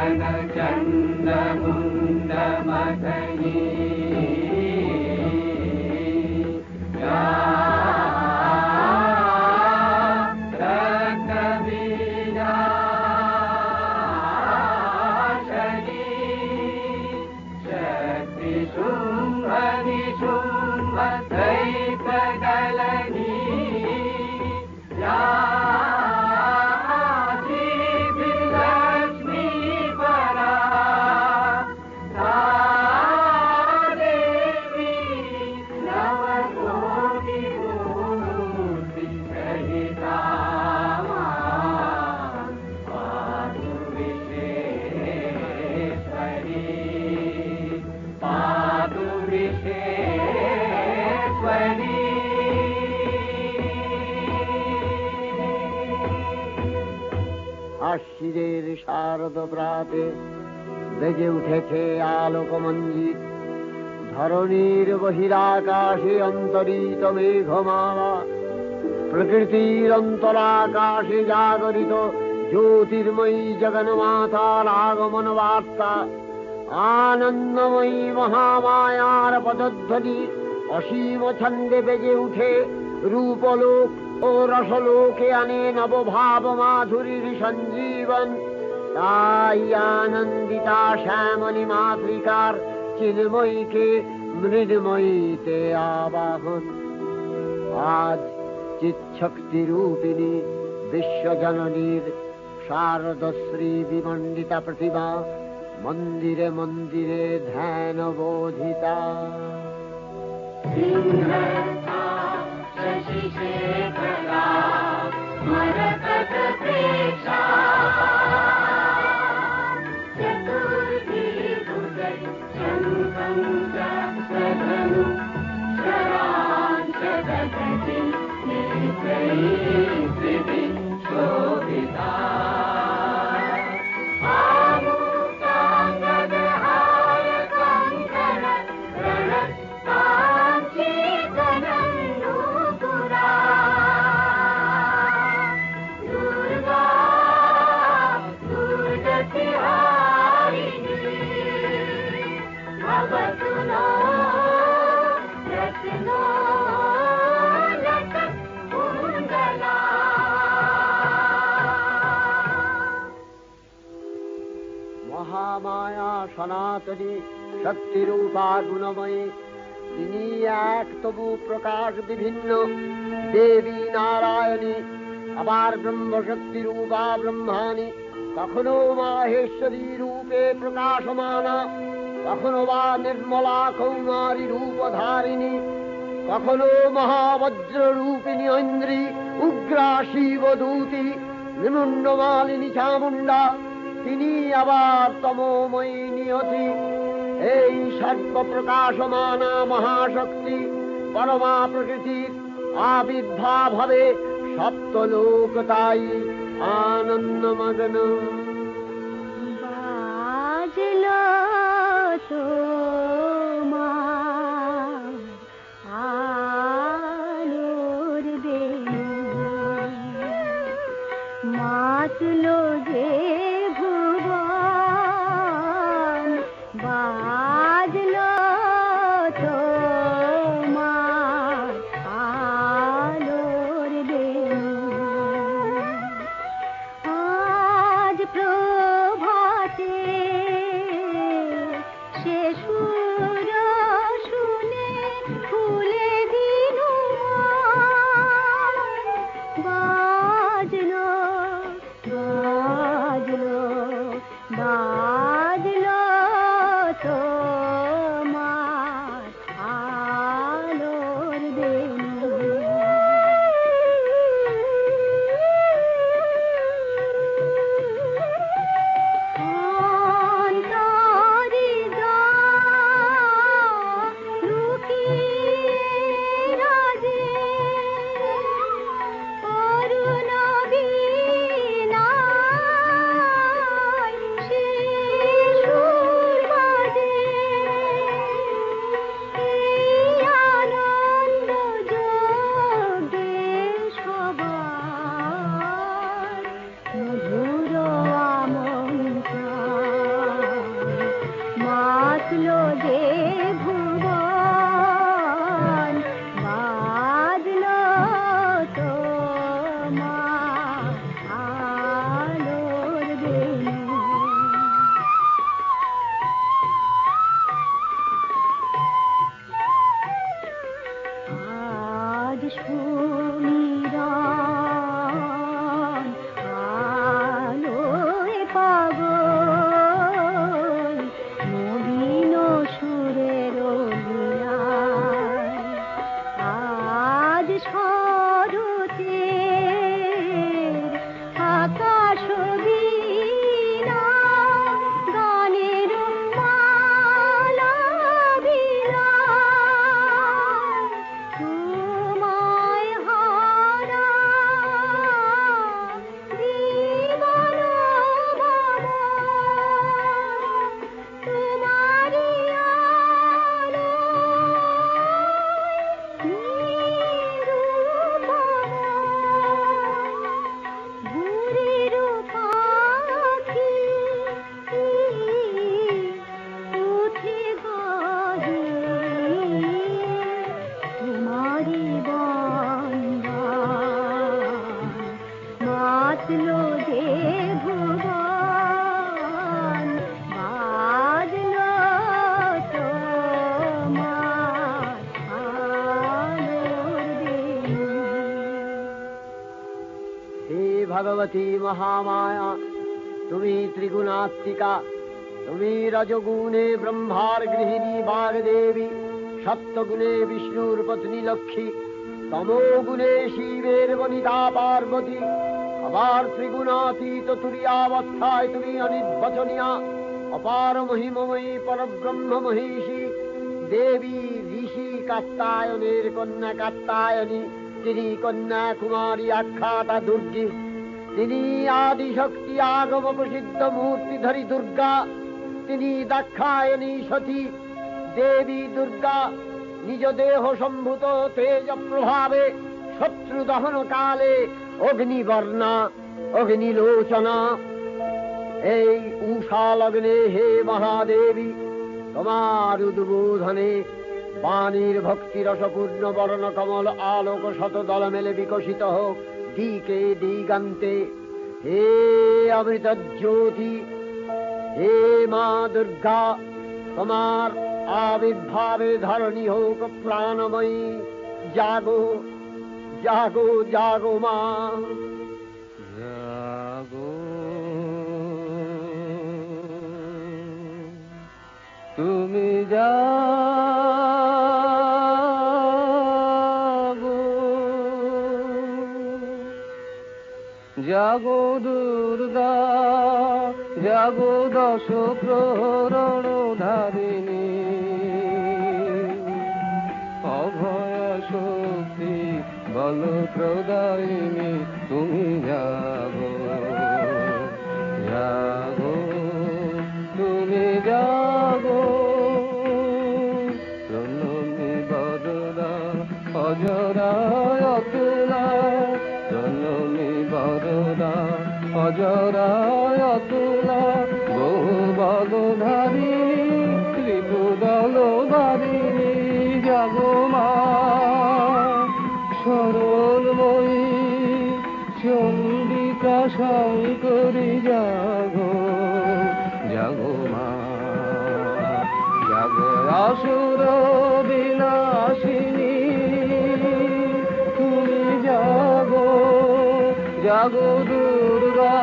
गगन चंड मुंड मदनी আশ্বিনের শারদ প্রাতে বেজে উঠেছে আলোক মঞ্জিত, ধরণীর বহিরাকাশে অন্তরিত মেঘমালা, প্রকৃতির অন্তরাকাশে জাগরিত জ্যোতির্ময়ী জগন্মাতার আগমন বার্তা, আনন্দময়ী মহামায়ার পদধ্বনি অসীম ছন্দে বেজে উঠে রূপলোক ও রসলোকে আনে নবভাব মাধুরীর সঞ্জীবন। তাই আনন্দিতা শ্যামলী মাতৃকার চিন্ময়ীকে মৃন্ময়ীতে আবাহন। আজ চিৎশক্তি রূপিণী বিশ্বজননীর শারদশ্রী বিমণ্ডিতা প্রতিমা মন্দিরে মন্দিরে ধ্যান বোধিতা। মহামায়া সনাতনী শক্তিরূপা গুণময়ী, তিনি এক তবু প্রকাশ বিভিন্ন দেবী নারায়ণী, আবার ব্রহ্মশক্তি রূপা ব্রহ্মাণী, কখনো মাহেশ্বরী রূপে প্রকাশমানা, কখনো বা নির্মলা কৌমারী রূপধারিণী, কখনো মহাবজ্র রূপিণী ঐন্দ্রী, উগ্রা শিবদূতি, নিমুন্ডমালিনী চামুণ্ডা, তিনি আবার তমোময়ী নিয়তি। এই সর্বপ্রকাশমানা মহাশক্তি পরমা প্রকৃতির আবির্ভাব হবে সপ্তলোক, তাই আনন্দমগ্ন। বাজলো তোমার আলোর বেণী, মাতলো যে ভুবন, বাজলো তোমার আলোর বেণী। আজ ভগবতী মহামায়া, তুমি ত্রিগুণাত্মিকা। তুমি রজগুণে ব্রহ্মার গৃহিণী বাগদেবী, সত্যগুণে বিষ্ণুর পত্নী লক্ষ্মী, তমোগুণে শিবের বনিতা পার্বতী, আবার ত্রিগুণাতীত তুরীয়াবস্থায় তুমি অনির্বচনীয়া, অপার মহিমময়ী পরব্রহ্ম মহিষী দেবী, ঋষি কাত্তায়নের কন্যা কাত্তায়নী, তিনি কন্যা কুমারী আখ্যাতা দুর্গী, তিনি আদিশক্তি আগম প্রসিদ্ধ মূর্তিধরী দুর্গা, তিনি দাক্ষায়ণী সতী দেবী দুর্গা। নিজ দেহ সম্ভূত তেজ প্রভাবে শত্রু দহন কালে অগ্নিবর্ণা অগ্নিলোচনা। এই উষা লগ্নে হে মহাদেবী, তোমার উদ্বোধনে বাণীর ভক্তি রসপূর্ণ বর্ণ কমল আলোক শত দল মেলে বিকশিত হোক দিকে দিগান্তে। হে অমৃত জ্যোতি, হে মা দুর্গা, তোমার আবির্ভাবে ধরণী হোক প্রাণময়ী। জাগো জাগো জাগো মা, জাগো তুমি জাগো, জাগো দুর্গা, জাগো দশ প্রহরণ ধারিণী, অভয় শক্তি বল প্রদায়িনী, তুমি জাগো জাগো তুমি জাগো। প্রণমী বরদা অজরা অতুলা, প্রণমী বরদা অজরা অতুলা, বহু বলধারিণী ত্রিপুদল ধারিণী, জাগো মা সরলময়ী চন্ডিকা শঙ্করী, জাগো জাগো মা, জাগো আসুর বিনাশিনী, তুমি জাগো জাগো দুর্গা,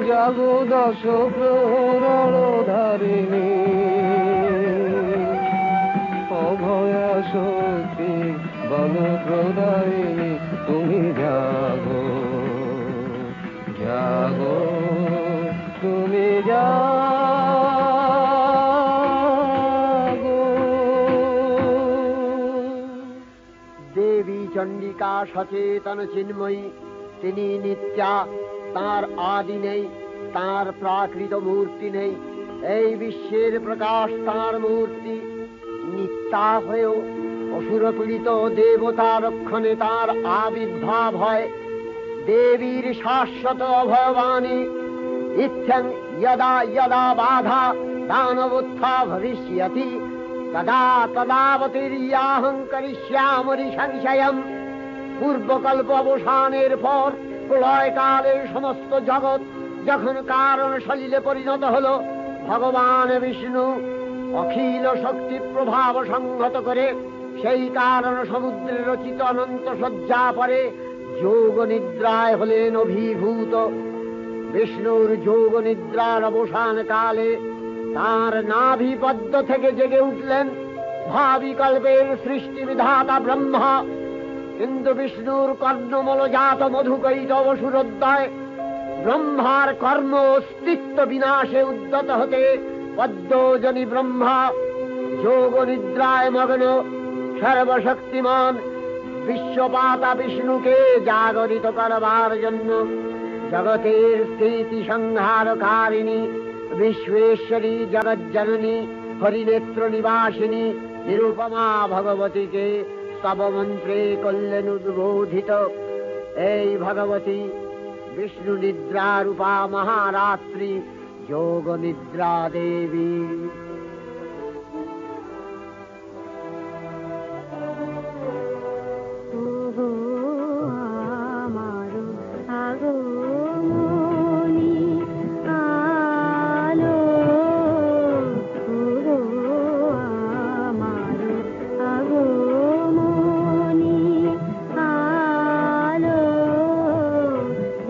জাগো দশ প্রহরণ ধারিণী, অভয়া শক্তি বল প্রদায়িনী, তুমি জাগো জাগো তুমি জাগো। দেবী চণ্ডিকা সচেতন চিন্ময়ী, তিনি নিত্যা, তার আদি নেই, তার প্রাকৃত মূর্তি নেই। এই বিশ্বের প্রকাশ তার মূর্তি, নিত্যা হয়েও অসুরপীড়িত দেবতা রক্ষণে তার আবির্ভাব হয়। দেবীর শাশ্বত অভয়বাণী, ইত্যং যদা যদা বাধা দানবোত্থা ভবিষ্যতি, তদা তদাবতীর্যাহং করিষ্যামি সংশয়ম। পূর্বকল্প অবসানের পর প্রলয়কালে সমস্ত জগৎ যখন কারণ সলিলে পরিণত হল, ভগবান বিষ্ণু অখিল শক্তি প্রভাব সংহত করে সেই কারণ সমুদ্রে রচিত অনন্ত শয্যা পরে যোগ নিদ্রায় হলেন অভিভূত। বিষ্ণুর যোগ নিদ্রার অবসান কালে তার নাভিপদ্ম থেকে জেগে উঠলেন ভাবি কল্পের সৃষ্টি বিধাতা ব্রহ্মা। কিন্তু বিষ্ণুর কর্ণমলজাত মধুকৈতব সুরোদ্দয় ব্রহ্মার কর্ম অস্তিত্ব বিনাশে উদ্যত হতে পদ্মজনী ব্রহ্মা যোগ নিদ্রায় মগ্ন সর্বশক্তিমান বিশ্বপাতা বিষ্ণুকে জাগরিত করবার জন্য জগতের স্থিতি সংহারকারিণী বিশ্বেশ্বরী জগজ্জননী হরিনেত্র নিবাসিনী নিরুপমা ভগবতীকে স্তবমন্ত্রে করলেন উদ্বোধিত। এই ভগবতী বিষ্ণু নিদ্রা রূপা মহারাত্রি যোগ নিদ্রা দেবী।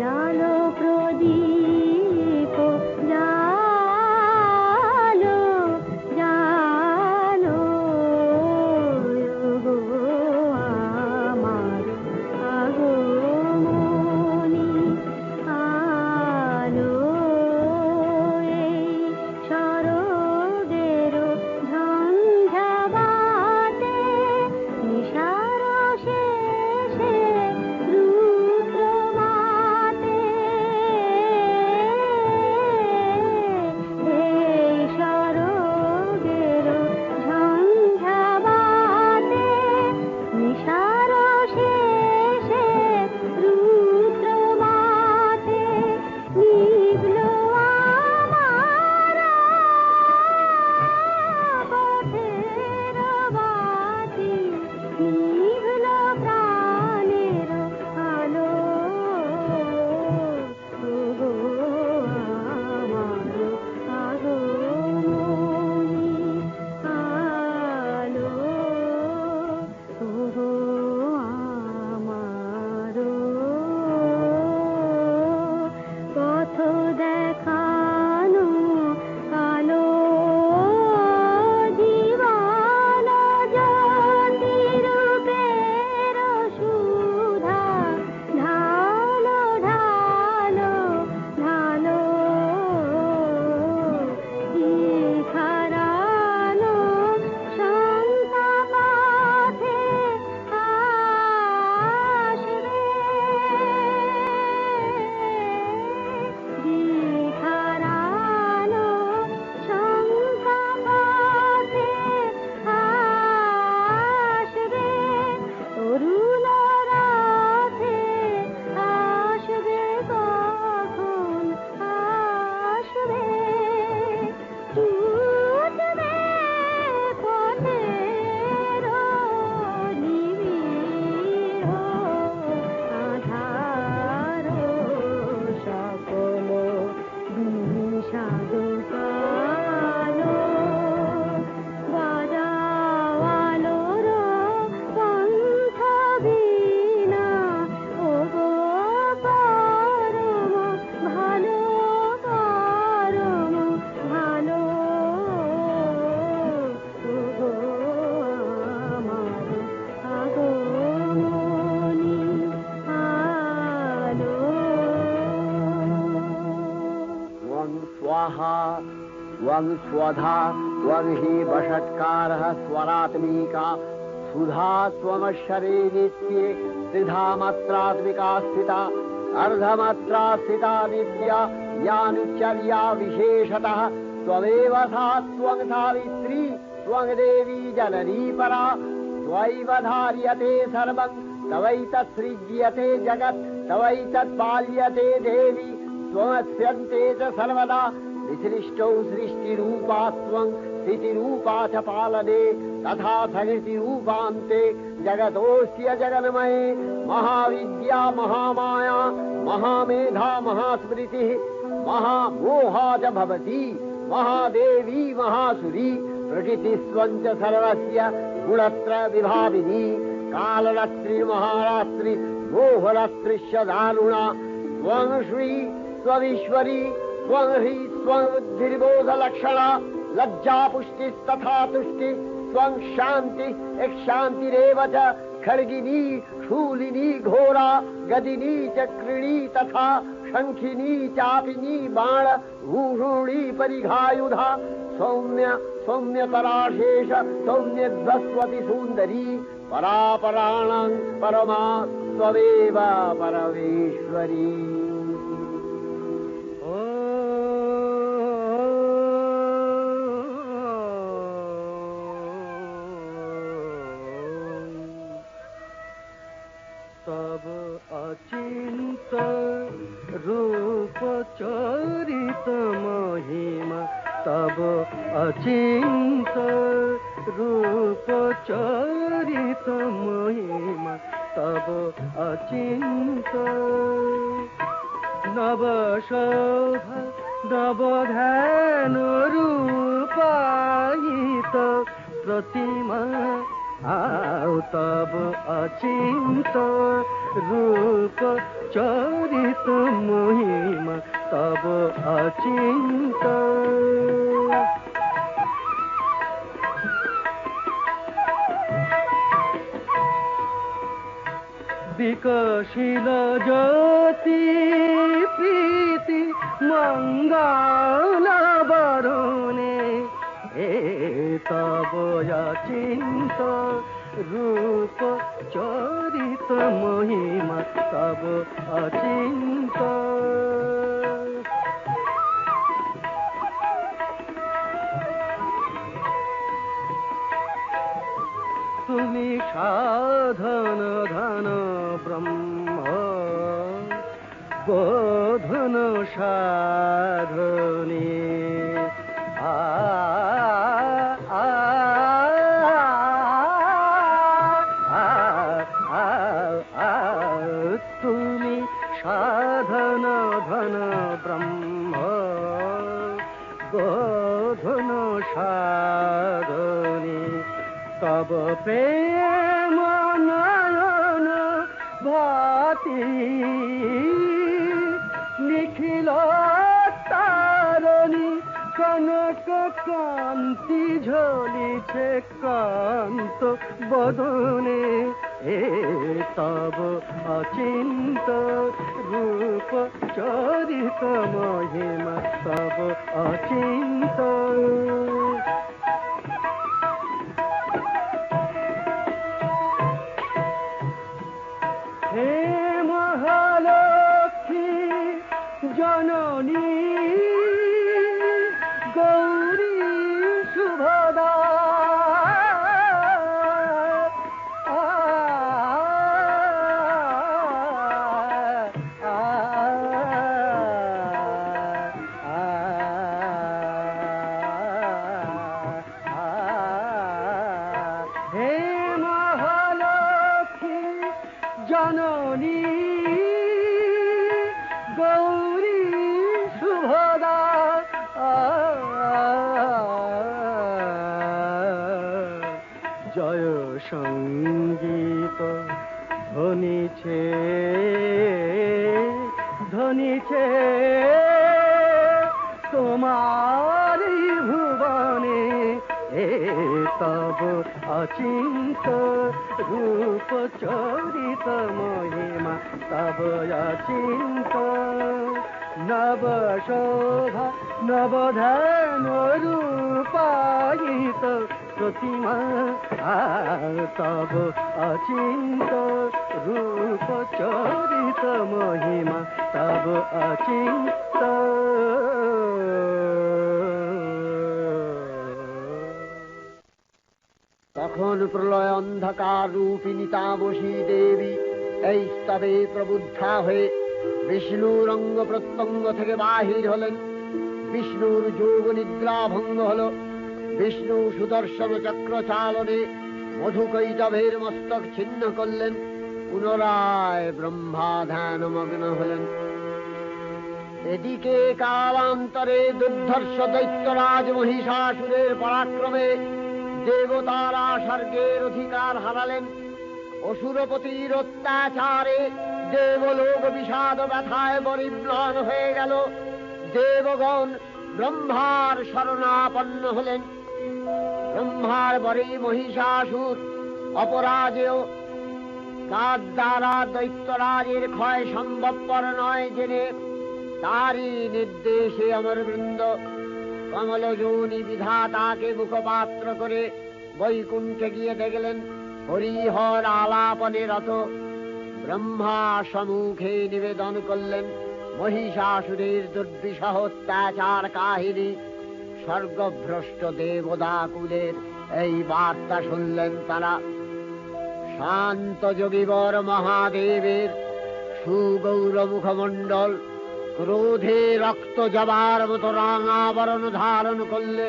জান त्वं स्वधा त्वं हि वषट्कारः स्वरात्मिका सुधा त्वमक्षरे नित्ये त्रिधा मात्रात्मिका स्थिता अर्धमात्रा स्थिता नित्या यानुचर्या विशेषतः त्वमेव सा त्वं सावित्री त्वं देवी जननी परा त्वैव धार्यते सर्वं तवैतत्सृज्यते जगत् तवैतत्पाल्यते देवी त्वमस्यन्ते च सर्वदा विसृष्टौ सृष्टिरूपा त्वं स्थितिरूपा च पालने तथा प्रकृतिरूपान्ते जगतोऽस्य जगन्मये महाविद्या महामाया महामेधा महास्मृतिः महामोहा च भवति महादेवी महासुरी प्रकृतिस्त्वं च सर्वस्य गुणत्रय विभाविनी कालरात्रि महारात्रि मोहरात्रिश्च दारुणा त्वं श्री त्वमीश्वरी त्वं ह्री त्वं बुद्धिर्बोधलक्षणा लज्जा पुष्टिस्तथा तुष्टि त्वं शान्ति शान्तिरेव च खड्गिनी शूलिनी घोरा गदिनी चक्रिणी तथा शंखिनी चापिनी बाण भूषुणी परिघायुधा सौम्य सौम्यतराशेष सौम्यध्वस्वति सुन्दरी परापराणां परमा त्वमेव परमेश्वरी। तब अचिंत रूप चरित महिमा तब अचिंत रूप चरित महिमा तब अचिंत नव शोभा नव ध्यान रूपायित प्रतिमा आओ तब अचिंत रूप चरित महिमा तब अचिंत विकसिल ज्योति प्रीति मंगल बरुणे तब अचिंत रूप चरित महिमा तब अचिंत तुमी साधन धन ब्रह्म बोधन साधने तुमी साधन धन ब्रह्म बोधन साधने तब प्रेम नयन भाति निखिल तारणी कनक कांति झलिছে कांत बदने तब अचिंत रूप चरित महिमा तब अचिंत हे महालक्ष्मी जननी गौरी शुभदा हे महालक्ष्मी जननी गौरी शुभदा जय संगीत ধ্বনিছে ধ্বনিছে তোমারি ভুবনে तब अचिंत रूप चरित महिमा तब अचिंत নবশোভা নবধান রূপায়িত প্রতিমা তব অচিন্ত রূপ চরিত মহিমা তব অচিন্ত তখন প্রলয় অন্ধকার রূপিণী তামসী দেবী এই স্তবে প্রবুদ্ধা হয়ে বিষ্ণুর অঙ্গ প্রত্যঙ্গ থেকে বাহির হলেন। বিষ্ণুর যোগ নিদ্রা ভঙ্গ হল। বিষ্ণু সুদর্শন চক্র চালনে মধুকৈটভের মস্তক ছিন্ন করলেন। পুনরায় ব্রহ্মা ধ্যানমগ্ন হলেন। এদিকে কালান্তরে দুর্ধর্ষ দৈত্যরাজ মহিষাসুরের পরাক্রমে দেবতারা স্বর্গের অধিকার হারালেন। অসুরপতির অত্যাচারে দেবলোক বিষাদ ব্যথায় পরিম্লান হয়ে গেল। দেবগণ ব্রহ্মার শরণাপন্ন হলেন। ব্রহ্মার পরে মহিষাসুর অপরাজেয়, তার দ্বারা দৈত্যরাজের ক্ষয় সম্ভবপর নয় জেনে তারই নির্দেশে অমরবৃন্দ কমলযোনি বিধাতাকে মুখপাত্র করে বৈকুণ্ঠে গিয়ে দেখলেন হরিহর আলাপনে রত। ব্রহ্মা সম্মুখে নিবেদন করলেন মহিষাসুরের দুর্বিষহ অত্যাচার কাহিনী। স্বর্গভ্রষ্ট দেবদাকুলের এই বার্তা শুনলেন তারা। শান্ত যোগীবর মহাদেবের সুগৌর মুখমণ্ডল ক্রোধে রক্ত জবার মতো রাঙাবরণ ধারণ করলে,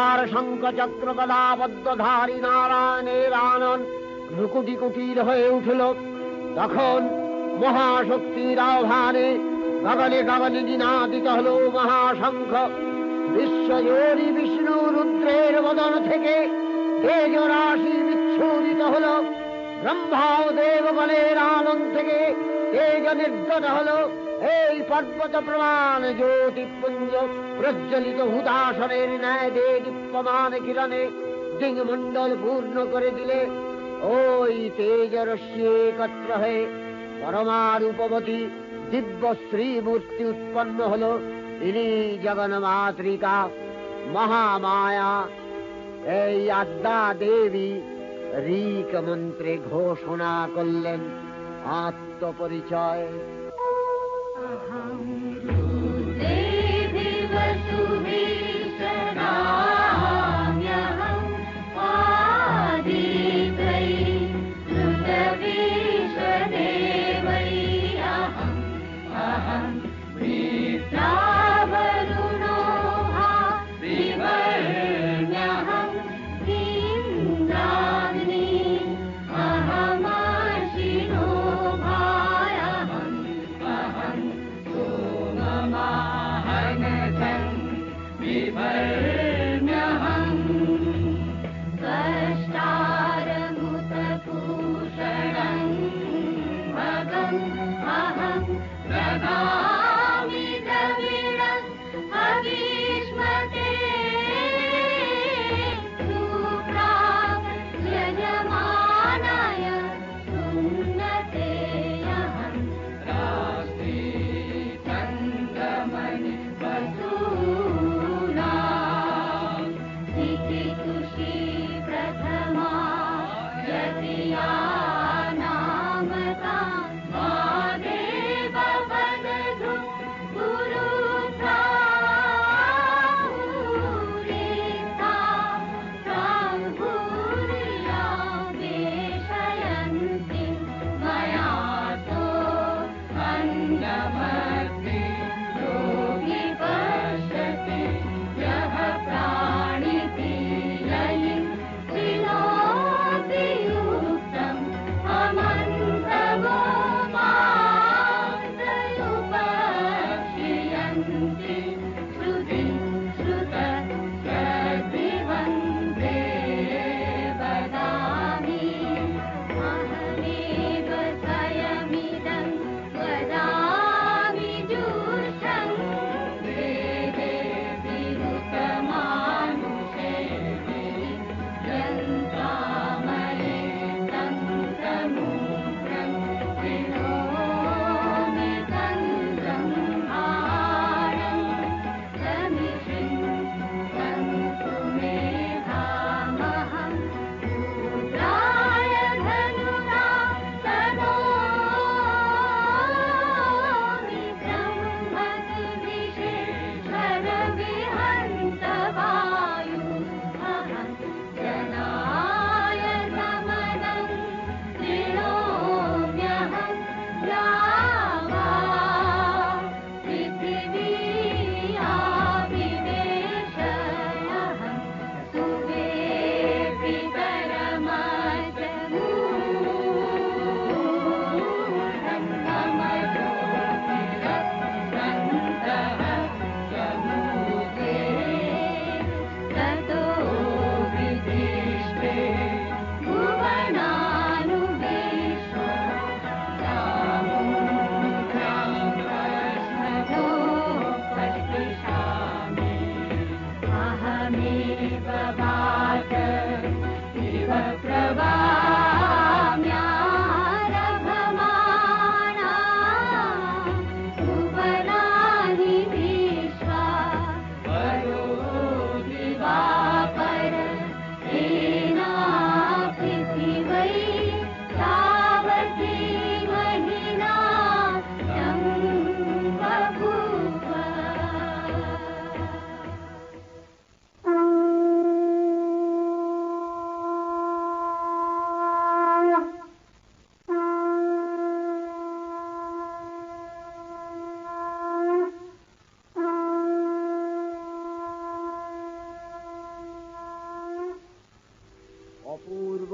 আর শঙ্খ চক্র গদাবদ্ধধারী নারায়ণের আনন ভ্রুকুটি কুটির হয়ে উঠল। তখন মহাশক্তির আহ্বানে গগনে গগনে নিনাদিত হল মহাশঙ্খ। বিশ্বজোরি বিষ্ণু রুদ্রের বদন থেকে তেজ রাশি বিচ্ছুরিত হল। ব্রহ্মা ও দেবগণের আনন থেকে তেজ নির্গত হল। এই পর্বত প্রমাণ জ্যোতিপুঞ্জ প্রজ্বলিত হুতাসনের ন্যায় দীপ্যমান কিরণে দিংমণ্ডল পূর্ণ করে দিলে ওই তেজরশ্মি একত্র হয়ে পরমারূপবতী দিব্য শ্রীমূর্তি উৎপন্ন হল। ইনি জগন্মাতৃকা মহামায়া। এই আদ্যা দেবী ঋক মন্ত্রে ঘোষণা করলেন আত্মপরিচয়।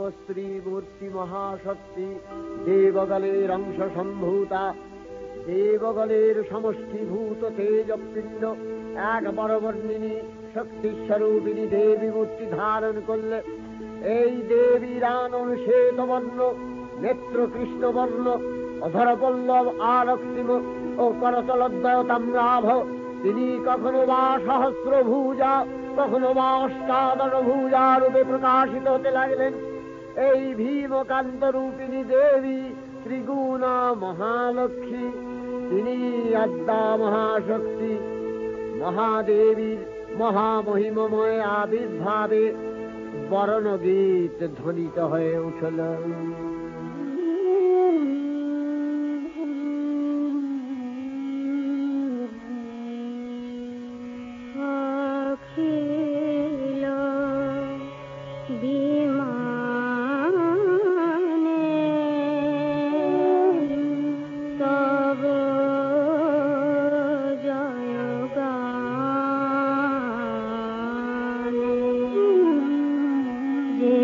দেবশ্রী মূর্তি মহাশক্তি, দেবগলের অংশ সম্ভূতা, দেবগলের সমষ্টিভূত তেজপিণ্ড এক বরবর্ণিনী শক্তিস্বরূপিণী দেবী মূর্তি ধারণ করলে এই দেবীর আনন শ্বেতবর্ণ, নেত্র কৃষ্ণবর্ণ, অধর পল্লব আরক্তিম ও করতলদ্বয় তাম্রাভ। তিনি কখনো বা সহস্র ভুজা, কখনো বা অষ্টাদশ ভুজা রূপে প্রকাশিত হতে লাগলেন। এই ভীমকান্ত রূপিণী দেবী ত্রিগুণা মহালক্ষ্মী, তিনি আদ্যা মহাশক্তি। মহাদেবীর মহামহিমময় আবির্ভাবে বরণগীত ধ্বনিত হয়ে উঠল। অখিল বিমানে তব জয়গানে যে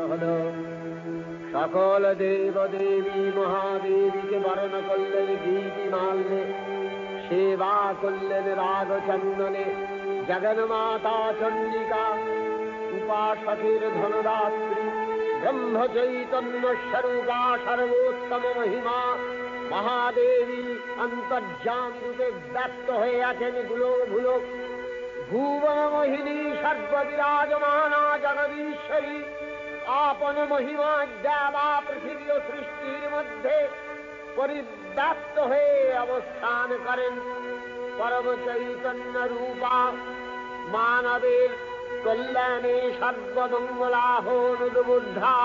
হল। সকল দেব দেবী মহাদেবীকে বরণ করলেন গীতিমাল্যে, সেবা করলেন রাগ চন্দনে। জগন্মাতা চণ্ডিকা উপাসকের ধনদাত্রী, ব্রহ্ম চৈতন্য স্বরূপা সর্বোত্তম মহিমা মহাদেবী অন্তর্যামী রূপে ব্যক্ত হয়ে আছেন গুলোক ভুলোক। ভুবন মোহিনী সর্ববিরাজমানা জগদীশ্বরী আপন মহিমা দেবা পৃথিবী ও সৃষ্টির মধ্যে পরিব্যাপ্ত হয়ে অবস্থান করেন। পরম চৈতন্য রূপা মানবের কল্যাণে সর্বমঙ্গলাহনুদ্বুদ্ধা।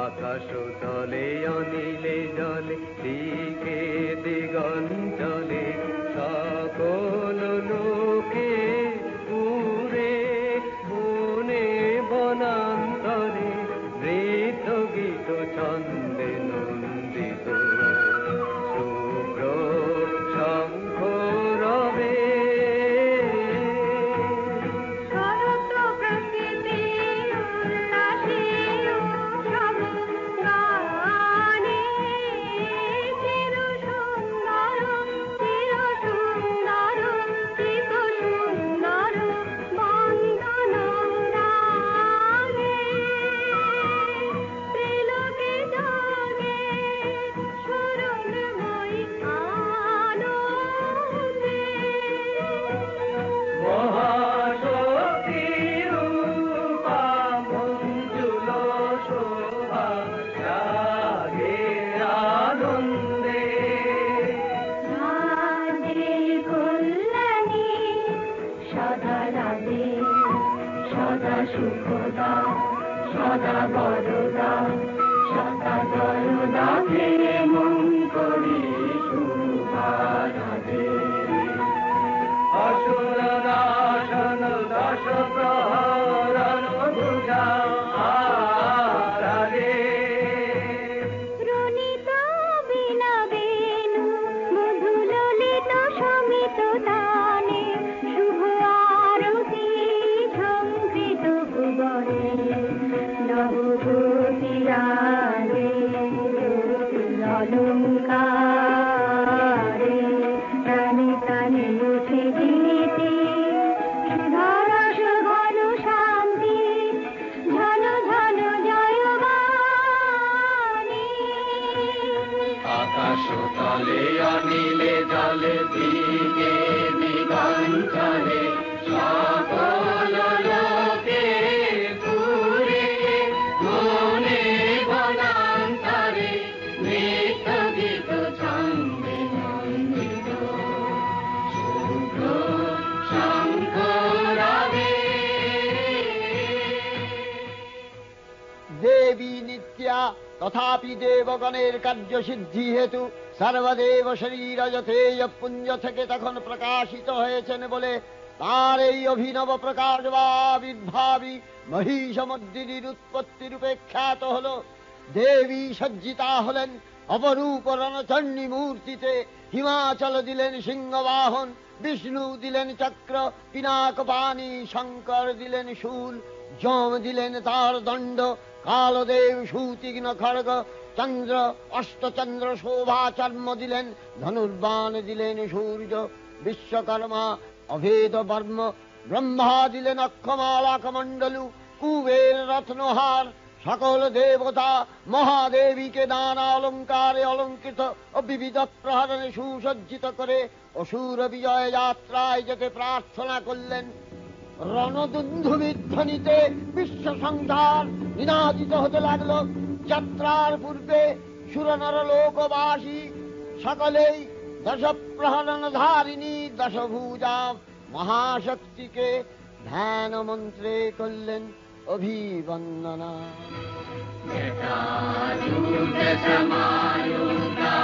আকাশ তলে অনিলে জলে দিকে দিগঞ্জলে সকল লোকে পুরে বনে বনান্তরে নৃত্য গীত ছন্দে নন্দিত। শুভ্র শঙ্খ রবে সুখদা সদা বরদা সদা জয়দা প্রেমং করি শুভারাধে। অসুর নাশন দশ প্রহরণ ভুজা আরাধে। রুনিত বীণা বেণু মধু ললিত সমিত তানে শুভ আরতি ঝঙ্কৃত ভুবনে নবগোপী রাগে অলঙ্কারে প্রাণে প্রাণে উঠে গীতি সুধারস ঘন শান্তি ঝন ঝন জয়বাণী। আকাশ তলে অনিলে জলে দিকে দিগঞ্জলে সকল লোকে পুরে বনে বনান্তরে নৃত্য গীত ছন্দে নন্দিত। শুভ্র শঙ্খ রবে দেবী নিত্যা তথাপি দেবগণের কার্যসিদ্ধি হেতু সর্বদেব শরীর যথেয় পুঞ্জ থেকে তখন প্রকাশিত হয়েছেন বলে তার এই অভিনব প্রকাশ বা আবির্ভাবী মহিষমর্দিনীর উৎপত্তি রূপে খ্যাত হল। দেবী সজ্জিতা হলেন অপরূপ রণচণ্ডী মূর্তিতে। হিমাচল দিলেন সিংহবাহন, বিষ্ণু দিলেন চক্র পিনাক পানি, শঙ্কর দিলেন শূল, যম দিলেন তার দণ্ড, কালদেব সুতীক্ষ্ণ খড়গ, চন্দ্র অষ্টচন্দ্র শোভা চর্ম দিলেন, ধনুর্বাণ দিলেন সূর্য, বিশ্বকর্মা অভেদ বর্ম, ব্রহ্মা দিলেন অক্ষমালা কমণ্ডলু, কুবের রত্নহার। সকল দেবতা মহাদেবীকে নানা অলঙ্কারে অলঙ্কৃত ও বিবিধ প্রহরণে সুসজ্জিত করে অসুর বিজয় যাত্রায় যেতে প্রার্থনা করলেন। রণদুন্ধুবিধ্বনিতে বিশ্ব সংসার নিনাদিত হতে লাগল। যাত্রার পূর্বে সুরনর লোকবাসী সকলেই দশ প্রহরণ ধারিণী দশভুজা মহাশক্তিকে ধ্যান মন্ত্রে করলেন অভিবন্দনা। জটাযুত সমায়ুক্তা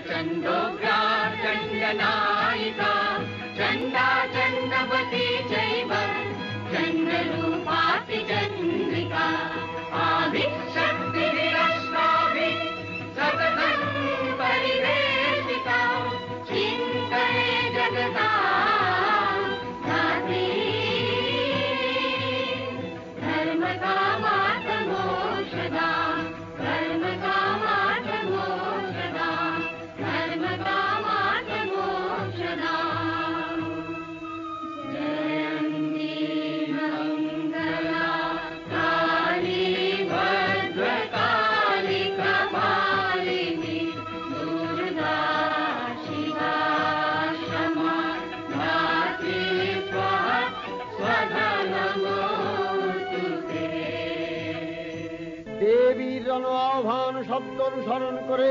चण्डोग्रा चण्डनायिका चण्डा चण्डवती चैव चण्डरूपाति चन्द्रिका आदिशक्तिरस्माभिः सततं परिवेशिता चिन्तये जगतां धात्री धर्मकामार्थमोक्षदा धर्मकामार्थमोक्षदा धर्मकामार्थमोक्षदा जयन्ती मङ्गला काली भद्रकाली कपालिनी दुर्गा शिवा क्षमा धात्री स्वाहा स्वधा नमोस्तुते। দেবীর জন আহ্বান শব্দ অনুসরণ করে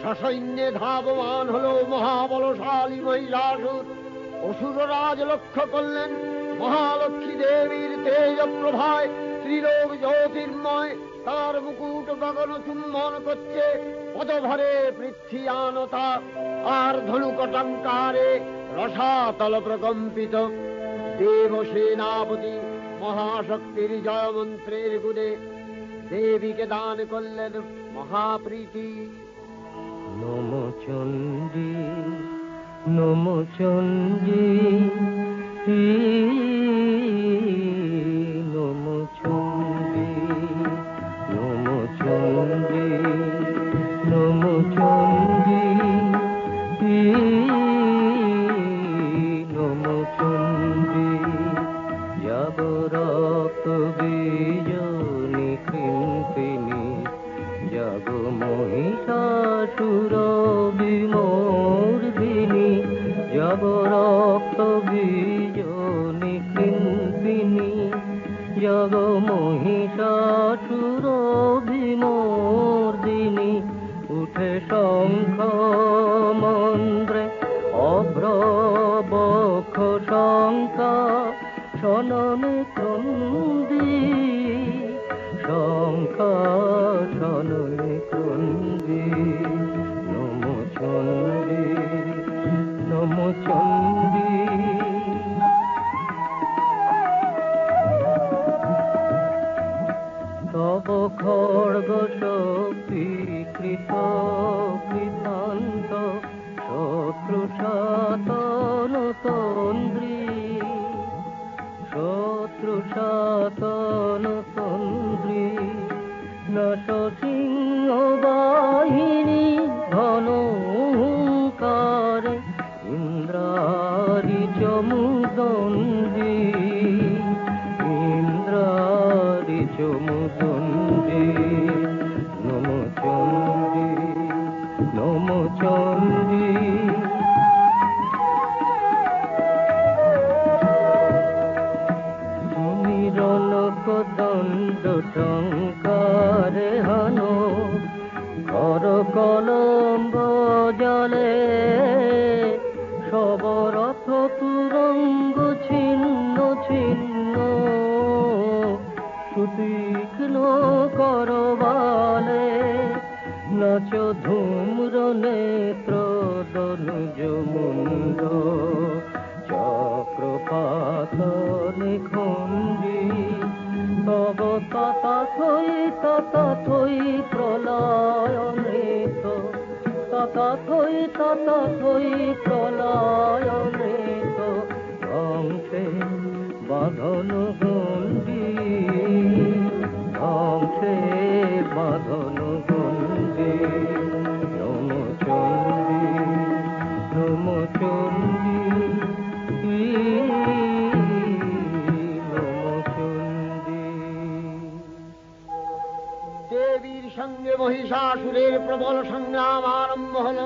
সসৈন্যে ধাবমান হল মহাবলশালী মহিষাসুর। অসুররাজ লক্ষ্য করলেন মহালক্ষ্মী দেবীর তেজ প্রভায় ত্রিলোক জ্যোতির্ময়, তার মুকুট গগন চুম্বন করছে, পদভরে পৃথ্বীয়ানতা আর ধনুকটঙ্কারে রসাতল প্রকম্পিত। দেব সেনাপতি মহাশক্তির জয় মন্ত্রের গুণে দেবীকে দান করলেন মহাপ্রীতি। নমো চণ্ডী নমো চণ্ডী নমো চণ্ডী নমো চণ্ডী নমো চণ্ডী নমো চণ্ডী যাব রক্ত বীজনী কৃন্তিনী যাব মহিষাসুর বিমর্দিনী যাব রক্ত বীজনী কৃন্তিনী যাব মহিষাসুর বিমর্দিনী উঠে শঙ্খ মন্ত্রে অভ্রবক্ষ শঙ্কা শননে ক্রন্দী শঙ্কা শননে ক্রন্দী। নমো চণ্ডী নমো চণ্ডী তব খড়গ শক্তি কৃত কৃতান্ত শত্রু সাতন তন্দ্রী শত্রু সাতন তন্দ্রী নশ সিংহ বাহিনী ঘন হুঙ্কারে ইন্দ্রারি চমুদণ্ডী ইন্দ্রারি চমুদণ্ডী। নমো চণ্ডী নমো চণ্ডী রণক দণ্ড টঙ্কারে হানো কর কলম্ব জলে সবরথ তুরঙ্গ ছিন্ন ছিন্ন সুতীক্ষ্ণ করবালে নাচ ধূম্র নেত্র দনুজ মুন্ড চক্রপাত নিখণ্ডী তব তথাথই প্রলয় নৃত তথাথই প্রলয় নৃত ধ্বংসে বাঁধন গণ্ডী ধ্বংসে বাঁধন গণ্ডী। নমো চণ্ডী নমো চণ্ডী নমো চণ্ডী। দেবীর সঙ্গে মহিষাসুরের প্রবল সংগ্রাম আরম্ভ হল।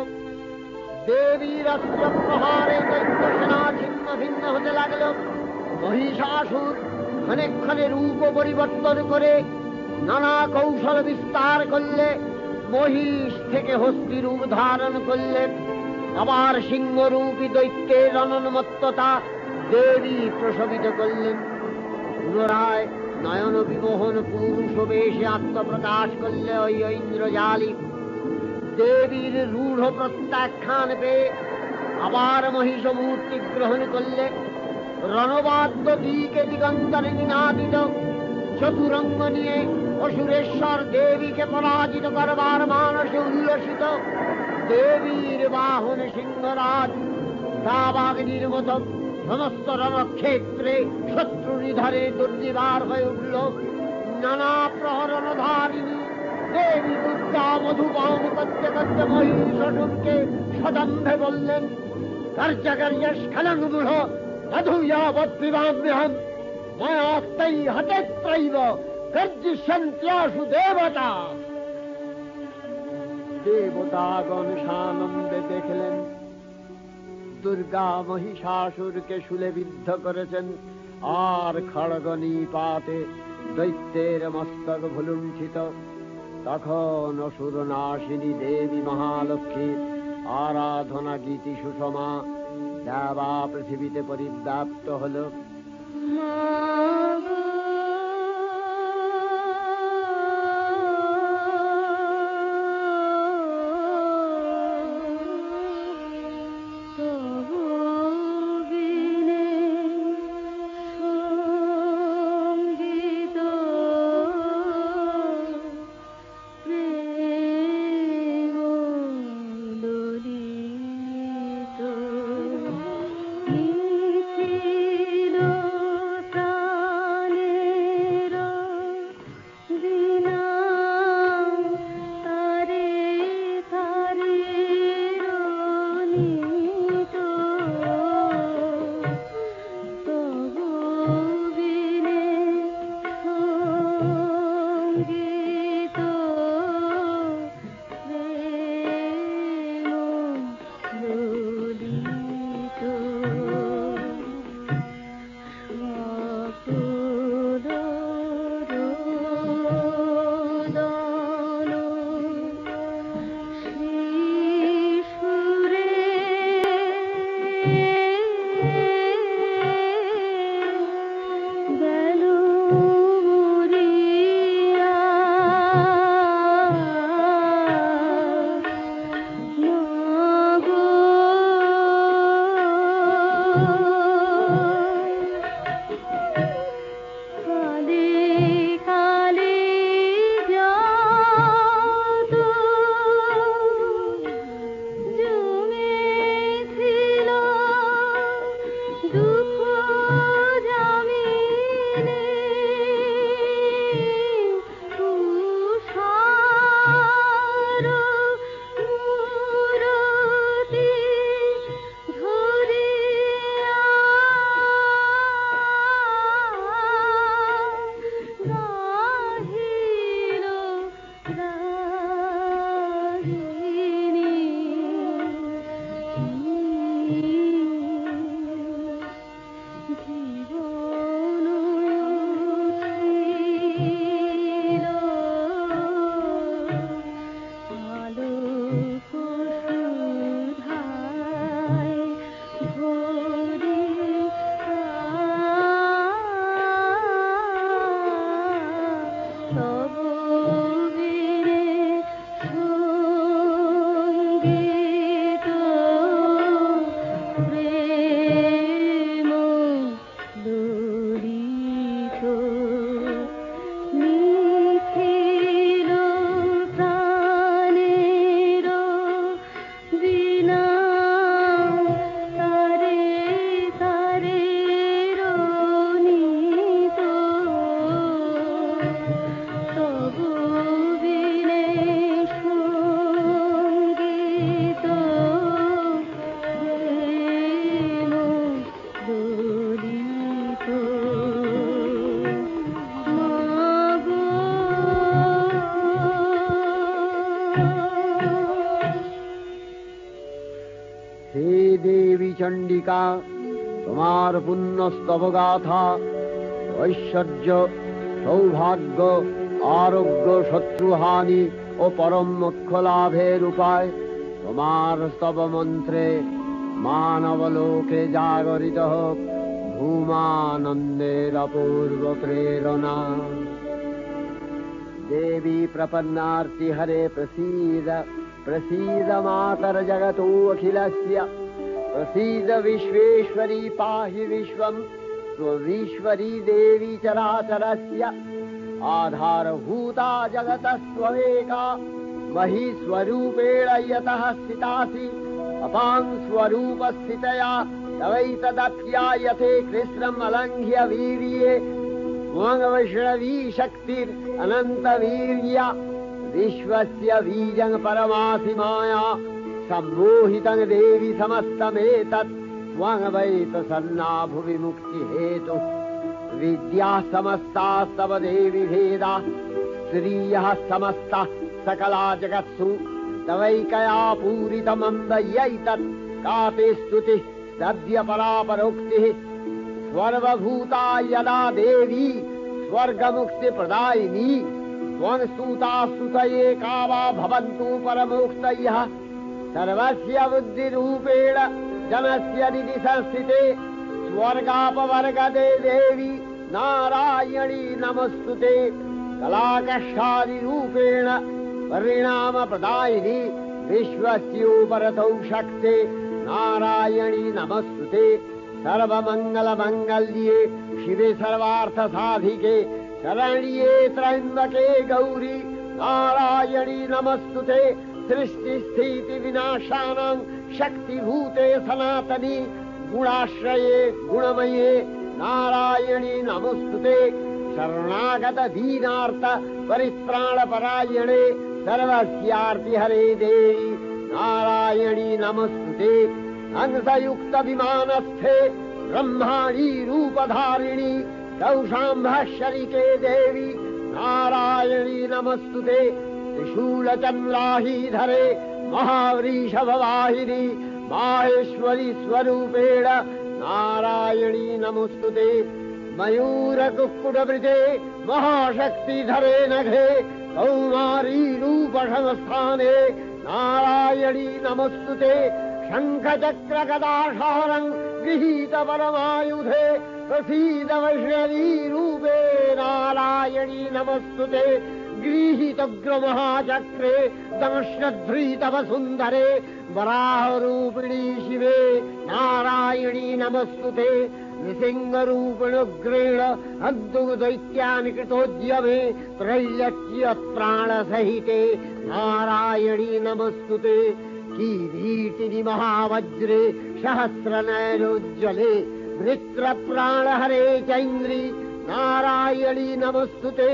দেবীর অস্ত্র প্রহারে দৈত্য সেনা ছিন্ন ভিন্ন হতে লাগল। মহিষাসুর ক্ষণে রূপ পরিবর্তন করে নানা কৌশল বিস্তার করলে মহিষ থেকে হস্তি রূপ ধারণ করলে। আবার সিংহরূপী দৈত্যের অনন্মত্ততা দেবী প্রসবিত করলেন। পুনরায় নয়ন বিমোহন পুরুষ বেশে আত্মপ্রকাশ করলে ওই ইন্দ্রজালী। দেবীর রূঢ় প্রত্যাখ্যান পেয়ে আবার মহিষ মূর্তি গ্রহণ করলে রণবাদ্য দিকে দিগন্তরে নিনাদিত চতুরঙ্গ নিয়ে অসুরেশ্বর দেবীকে পরাজিত করবার মানসে উল্লসিত দেবীর বাহন সিংহরাজ দাবাগ্নির মতো সমস্ত রণক্ষেত্রে শত্রু নিধারে দুর্নিবার হয়ে উঠল। নানা প্রহরণধারিণী দেবী দুর্গা মধুপান করতে করতে মহিষাসুরকে সদম্ভে বললেন, কার্যকার্য স্খলন মূঢ় মধুয়াবৎপিবাম্যহম মায়াস্তাই হতেত্রৈব গর্জিষ্যন্ত্যাসু দেবতা। দেবতাগণ সানন্দে দেখলেন দুর্গা মহিষাসুরকে শূলে বিদ্ধ করেছেন, আর খড়গ নিপাতে দৈত্যের মস্তক ভুলুণ্ঠিত। তখন অসুর নাশিনী দেবী মহালক্ষ্মীর আরাধনা গীতি সুষমা দেবা পৃথিবীতে পরিব্যাপ্ত হল। চণ্ডিকা, তোমার পুণ্য স্তবগাথা, ঐশ্বর্য, সৌভাগ্য, আরোগ্য, শত্রুহানি ও পরম মোক্ষ লাভের উপায় তোমার স্তব মন্ত্রে মানবলোকে জাগরিত হোক ভূমানন্দের অপূর্ব প্রেরণা। देवी प्रपन्नार्ति हरे प्रसीद प्रसीद मातर जगतो अखिलस्य प्रसीद विश्वेश्वरी पाहि विश्वम् त्वमीश्वरी देवी चराचरस्य आधारभूता जगतस्त्वमेका महीस्वरूपेण यतः स्थितासि अपां स्वरूपस्थितया तवैतदप्यायते कृष्णम् अलङ्घ्य वीर्ये वैष्णवी शक्तिरनन्तवीर्या विश्वस्य बीजं परमासि माया सम्मोहितं देवि समस्तमेतत् त्वमवैतसन्ना भुवि मुक्तिहेतु विद्याः समस्तास्तव देवि भेदा स्त्रियः समस्ता सकला जगत्सु तवैकया पूरितमन्दयैतत् का ते स्तुतिः सद्य परापरोक्तिः सर्वभूता यदा देवी स्वर्गमुक्तिप्रदायिनी त्वं स्तुता स्तुतये का वा भवन्तु परमोक्तयः सर्वस्य बुद्धिरूपेण जनस्य निधि संस्थिते स्वर्गापवर्गदे देवी नारायणी नमस्तुते कलाकष्टादिरूपेण परिणामप्रदायिनी विश्वस्योपरतौ शक्ते नारायणी नमस्तुते सर्वमङ्गलमङ्गल्ये शिवे सर्वार्थसाधिके शरण्ये त्र्यम्बके गौरी नारायणी नमस्तुते सृष्टिस्थितिविनाशानां शक्तिभूते सनातनी गुणाश्रये गुणमये नारायणी नमस्तुते शरणागत दीनार्थ परित्राणपरायणे सर्वस्यार्तिहरे देवी नारायणी नमस्तुते हंसयुक्त विमानस्थे ब्रह्माणी रूपधारिणी कौशाम्भशरिके देवी नारायणी नमस्तुते त्रिशूलचन्द्राहीधरे महावृषभवाहिनी माहेश्वरी स्वरूपेण नारायणी नमस्तुते मयूरकुक्कुटवृते महाशक्तिधरे नघे कौमारी रूपसंस्थाने नारायणी नमस्तुते शङ्खचक्रगदाशारं गृहीत परमायुधे प्रसीद वैष्णवी रूपे नारायणी नमस्तुते गृहीतग्रमहाचक्रे दंश्नध्रीतवसुन्धरे वराहरूपिणी शिवे नारायणी नमस्तुते नृसिंहरूपिणुग्रेण हन्तुदैत्यानि कृतोद्यमे त्रैलक्ष्यप्राणसहिते नारायणी नमस्तुते किरीटिनि महावज्रे सहस्रनयनोज्ज्वले वृत्रप्राणहरे चैन्द्री नारायणी नमस्तुते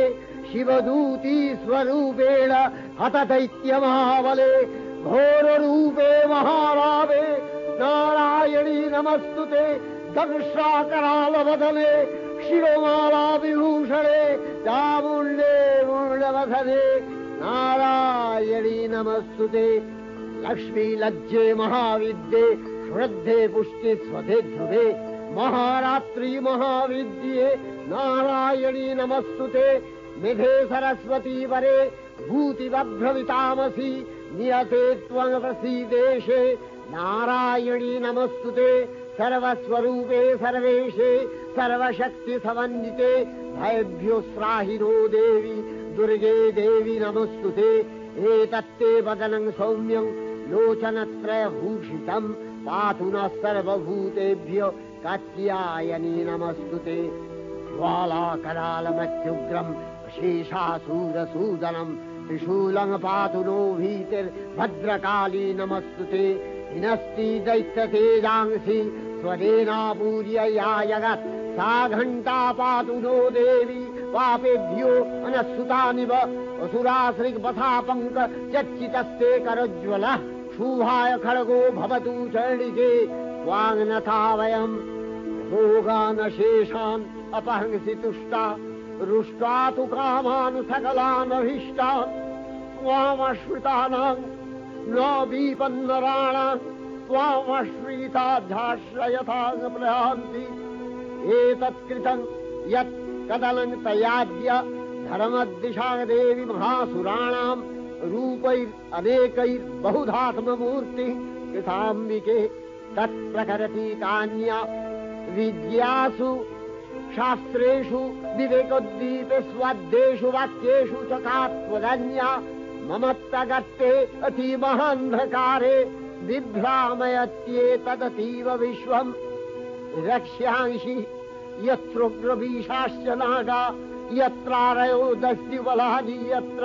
शिवदूती स्वरूपेण हतदैत्यमहाबले घोररूपे महारावे नारायणी नमस्तुते दंशाकरालवदने शिरोमाला विभूषणे चामुण्डे मूर्णवसने नारायणी नमस्तुते लक्ष्मी लज्जे महाविद्ये श्रद्धे पुष्टे स्वधे ध्रुवे महारात्रि महाविद्ये नारायणी नमस्तुते निधे सरस्वती वरे भूतिवभ्रमितामसि नियते त्वं प्रसीदेशे नारायणी नमस्तुते सर्वस्वरूपे सर्वेशे सर्वशक्तिसमन्विते भयभ्यो स्राहिनो देवी दुर्गे देवी नमस्तुते एतत्ते वदनं सौम्यं लोचनत्रयभूषितं पातु नः सर्वभूतेभ्यो कात्यायनी नमस्तुते ज्वालाकरालमत्युग्रं शेषासूरसूदनं त्रिशूलं पातु नो भीतिर्भद्रकाली नमस्तुते हिनस्ति दैत्यतेजांसि स्वदेनापूर्य या जगत् सा घण्टा पातु नो देवी पापेभ्यो अनस्सुतानिव असुराश्रिपथापङ्क चच्चितस्ते करज्ज्वलः शुभाय खड्गो भवतु चण्डिके वाङ्नथा वयम् भोगानशेषान् अपहंसि तुष्टा रुष्टा तु कामान् सकलानभीष्टान् त्वामश्रितानां न विपन्नराणां त्वामश्रिताध्याश्रयथाङ्प्रयान्ति एतत्कृतं यत् कदनं तयाद्य धर्मदिशा देवी महासुराणां रूपैरनेकैर्बहुधात्ममूर्तिः कृताम्बिके तत्प्रकरति कान्या विद्यासु शास्त्रेषु विवेकोद्दीपे स्वाद्येषु वाक्येषु च का त्वदन्या ममत्तगत्ते अतिमहान्धकारे बिभ्रामयत्येतदतीव विश्वम् रक्ष्यांसि यत्रोग्रवीशाश्च नागा यत्रारयो दस्युबलानि यत्र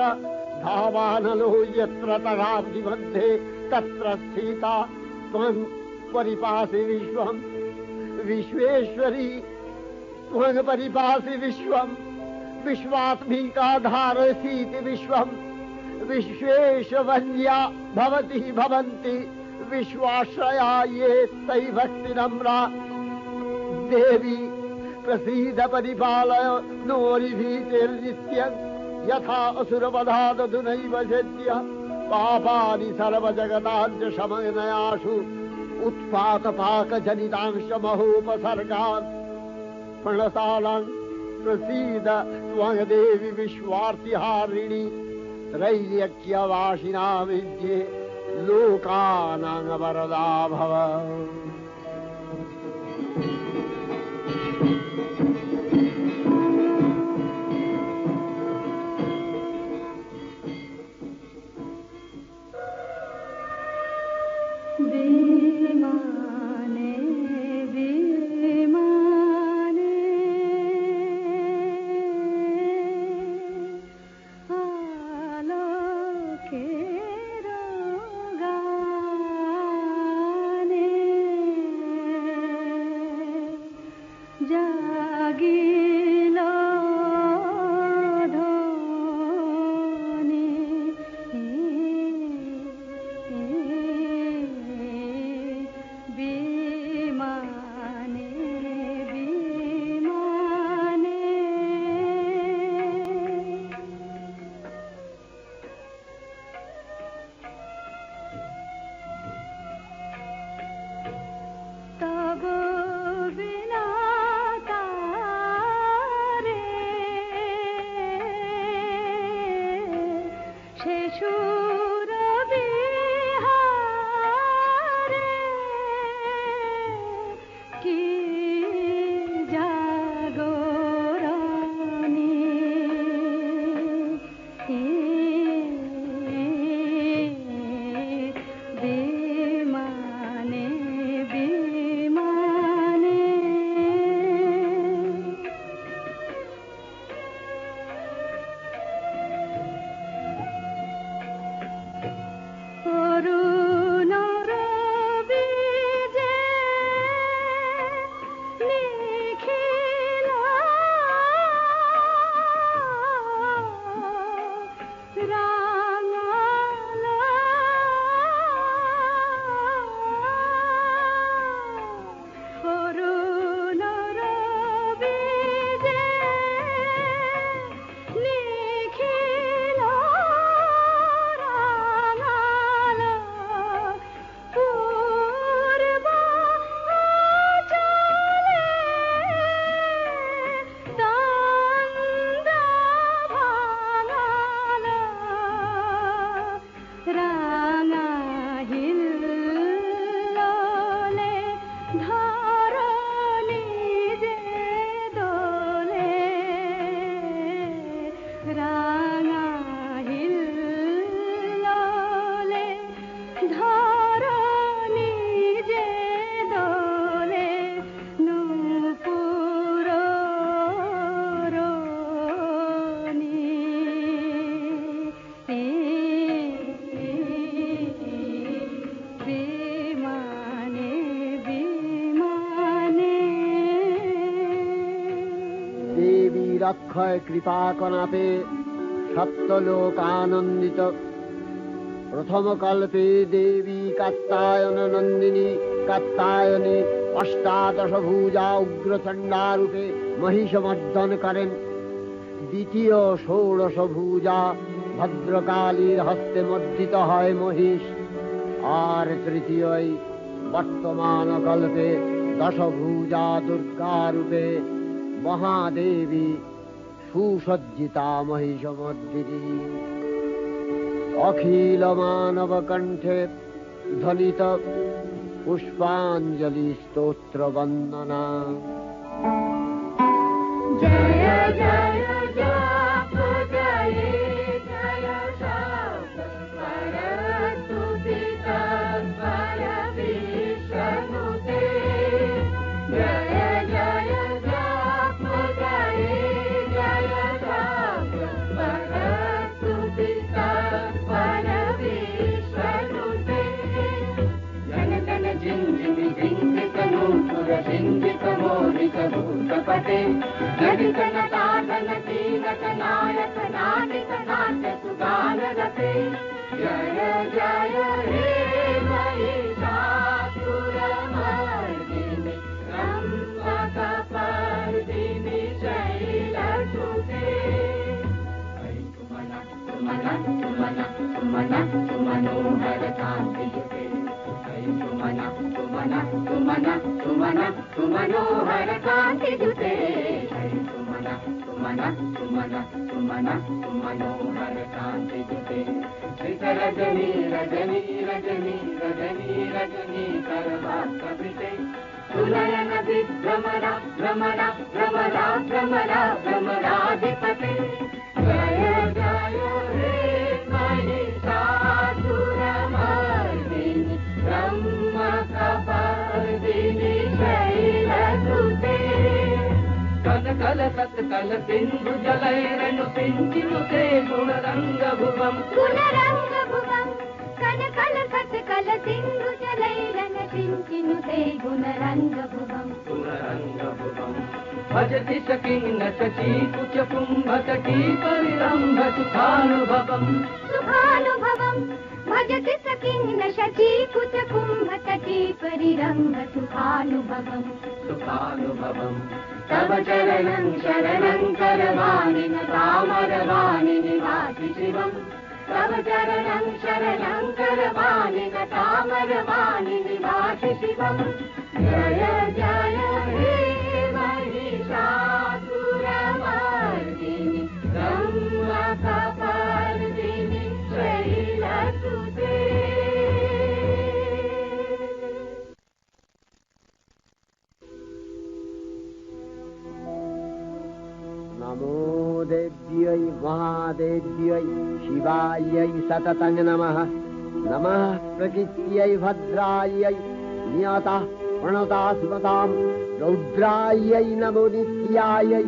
धावानलो यत्र तगाब्धि मध्ये तत्र स्थिता त्वं परिपासि विश्वम् विश्वेश्वरी त्वं परिपासि विश्वम् विश्वात्मिका धारसीति विश्वम् विश्वेशवन्या भवति भवन्ति विश्वाश्रया ये तै भक्तिनम्रा देवी प्रसीद परिपालय नोरिभीतिर्नित्यं यथा असुरवधादधुनैव सद्य पापानि सर्वजगताञ्च शमनयासु उत्पातपाकजनितांश महोपसर्गान् प्रणतानां प्रसीद त्वं देवी विश्वार्तिहारिणि त्रैलोक्यवासिनां विद्ये लोकानां वरदा भव। विमाने विमाने आलोकेर गाने जागिलो অক্ষয় কৃপা কনাপে সপ্তলোকানন্দিত প্রথম কল্পে দেবী কাত্যায়ন নন্দিনী কাত্যায়নী অষ্টাদশ ভুজা উগ্রচণ্ডা রূপে মহিষমর্দন করেন। দ্বিতীয় ষোড়শ ভুজা ভদ্রকালীর হস্তে মর্দিত হয় মহিষ। আর তৃতীয় বর্তমান কল্পে দশভুজা দুর্গা রূপে মহাদেবী সুসজ্জিতা মহিষমর্দিনী। অখিল মানব কণ্ঠে ধ্বনিত পুষ্পাঞ্জলি স্তোত্র বন্দনা। জয় জয় জপ জয় জয় শব্দ सुरसिंहितमोहितभूतपटे नटितनटाटनकीनटनायक नाटितनाट्यसुगानरते जय जय हे महिषासुरमर्दिनि रम्भकपर्दिनि शैलसुते सुमनोहर कान्तियुते सुमनोहर कान्तियुते सुमनोहर कान्तियुते रजनी रजनी रजनी रजनी रजनी करवाकपिते सुनयन विभ्रमरा भ्रमरा भ्रमरा भ्रमरा भ्रमराधिपते जय जय हे महिषासुरमर्दिनि ब्रह्मकपर्दिनि शैलसुते कनकल सत्कल सिन्धु जलैरनु सिञ्चिनुते गुणरङ्गभुवम् कनकल सत्कल सिन्धु जलैरनु सिञ्चिनुते गुणरङ्गभुवम् भजति सकिन्न शचीकुच कुम्भतटी परिरम्भ सुखानुभवम् भजति सकिन्न शचीकुच कुम्भतटी परिरम्भ सुखानुभवम् तव चरणं शरणं करवाणि न तामरवाणि निवासि शिवम् तव चरणं शरणं करवाणि न तामरवाणि निवासि शिवम् जय जय हे महिषासुरमर्दिनि रम्भकपर्दिनि शैलसुते नमो देव्यै महादेव्यै शिवायै सततं नमः नमः प्रकृत्यै भद्रायै नियतः प्रणता स्मतां रौद्रायै नमो नित्यायै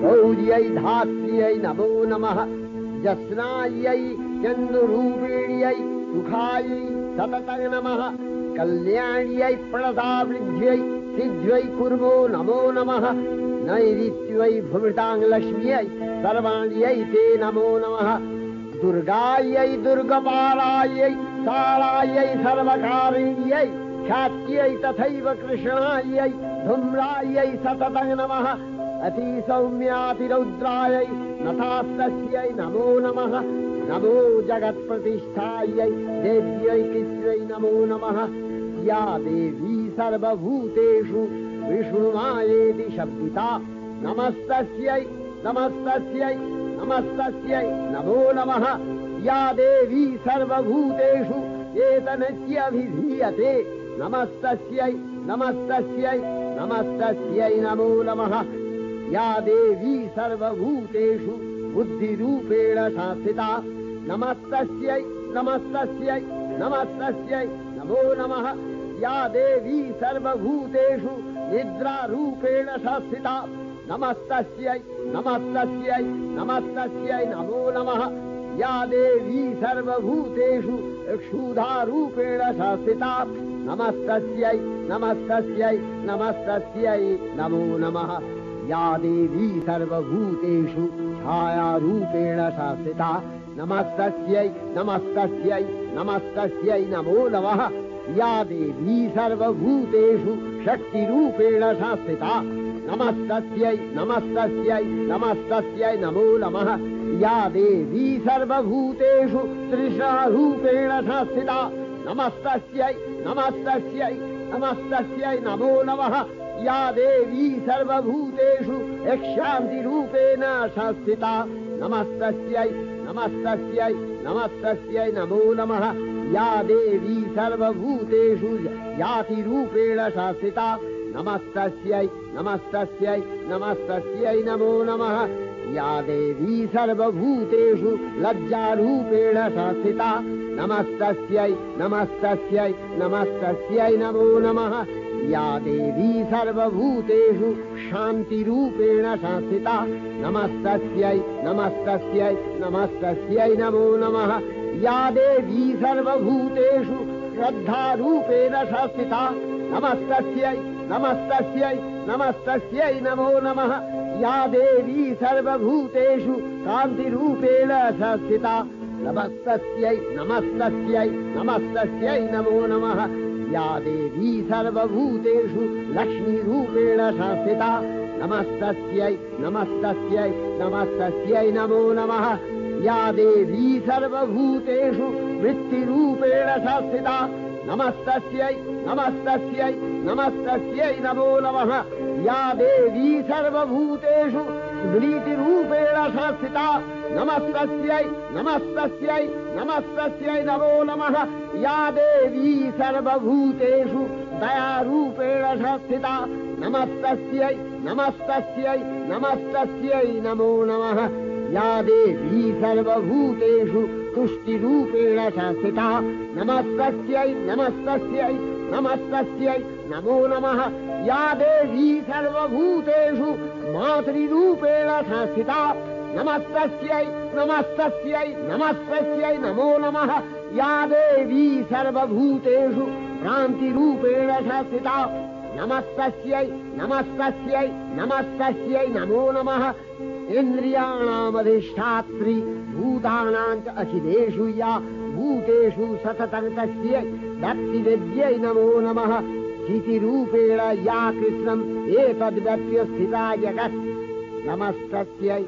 गौर्यै धात्र्यै नमो नमः जस्नायै चन्द्ररूपिण्यै सुखायै सततं नमः कल्याण्यै प्रणतावृद्ध्यै सिद्ध्यै कुर्मो नमो नमः नैऋत्यै भूमितां लक्ष्म्यै सर्वाण्यै ते नमो नमः दुर्गायै दुर्गपालायै सालायै सर्वकारिण्यै ख्यात्यै तथैव कृष्णायै धूम्रायै सततं नमः अतिसौम्यातिरौद्रायै नतास्तस्यै नमो नमः नमो जगत्प्रतिष्ठायै देव्यै कृत्यै नमो नमः या देवी सर्वभूतेषु विष्णुमायेति शब्दिता नमस्तस्यै नमस्तस्यै नमस्तस्यै नमो नमः या देवी सर्वभूतेषु एतनत्यभिधीयते नमस्तस्यै नमस्तस्यै नमस्तस्यै नमो नमः या देवी सर्वभूतेषु बुद्धिरूपेण संस्थिता नमस्तस्यै नमस्तस्यै नमस्तस्यै नमो नमः या देवी सर्वभूतेषु निद्रारूपेण संस्थिता नमस्तस्यै नमस्तस्यै नमस्तस्यै नमो नमः या देवी सर्वभूतेषु क्षुधारूपेण संस्थिता नमस्तस्यै नमस्तस्यै नमस्तस्यै नमो नमः या देवी सर्वभूतेषु छायारूपेण संस्थिता नमस्तस्यै नमस्तस्यै नमस्तस्यै नमो नमः या देवी सर्वभूतेषु शक्तिरूपेण संस्थिता नमस्तस्यै नमस्तस्यै नमस्तस्यै नमो नमः या देवी सर्वभूतेषु तृष्णारूपेण संस्थिता नमस्तस्यै नमस्तस्यै नमस्तस्यै नमो नमः या देवी सर्वभूतेषु शान्तिरूपेण संस्थिता नमस्तस्यै नमस्तस्यै नमस्तस्यै नमो नमः या देवी सर्वभूतेषु जातिरूपेण संस्थिता नमस्तस्यै नमस्तस्यै नमस्तस्यै नमो नमः या देवी सर्वभूतेषु लज्जारूपेण संस्थिता नमस्तस्यै नमस्तस्यै नमस्तस्यै नमो नमः या देवी सर्वभूतेषु शान्तिरूपेण संस्थिता नमस्तस्यै नमस्तस्यै नमस्तस्यै नमो नमः या देवी सर्वभूतेषु श्रद्धारूपेण संस्थिता नमस्तस्यै नमस्तस्यै नमस्तस्यै नमो नमः या देवी सर्वभूतेषु कान्तिरूपेण संस्थिता नमस्तस्यै नमस्तस्यै नमस्तस्यै नमो नमः या देवी सर्वभूतेषु लक्ष्मीरूपेण संस्थिता नमस्तस्यै नमस्तस्यै नमस्तस्यै नमो नमः या देवी सर्वभूतेषु वृत्तिरूपेण संस्थिता नमस्तस्यै नमस्तस्यै नमस्तस्यै नमो नमः या देवी सर्वभूतेषु स्मृतिरूपेण संस्थिता नमस्तस्यै नमस्तस्यै नमस्तस्यै नमो नमः या देवी सर्वभूतेषु दयारूपेण संस्थिता नमस्तस्यै नमस्तस्यै नमस्तस्यै नमो नमः या देवी सर्वभूतेषु तुष्टिरूपेण संस्थिता नमस्तस्यै नमस्तस्यै नमस्तस्यै नमो नमः या देवी सर्वभूतेषु मातृरूपेण संस्थिता नमस्तस्यै नमस्तस्यै नमस्तस्यै नमो नमः या देवी सर्वभूतेषु भ्रान्तिरूपेण संस्थिता नमस्तस्यै नमस्तस्यै नमस्तस्यै नमो नमः इन्द्रियाणामधिष्ठात्री भूतानां च अखिलेषु या भूतेषु सततं तस्यै भक्तिविद्यै नमो नमः स्थितिरूपेण या कृष्णम् एतद्व्यप्य स्थिता जगत् नमस्तस्यै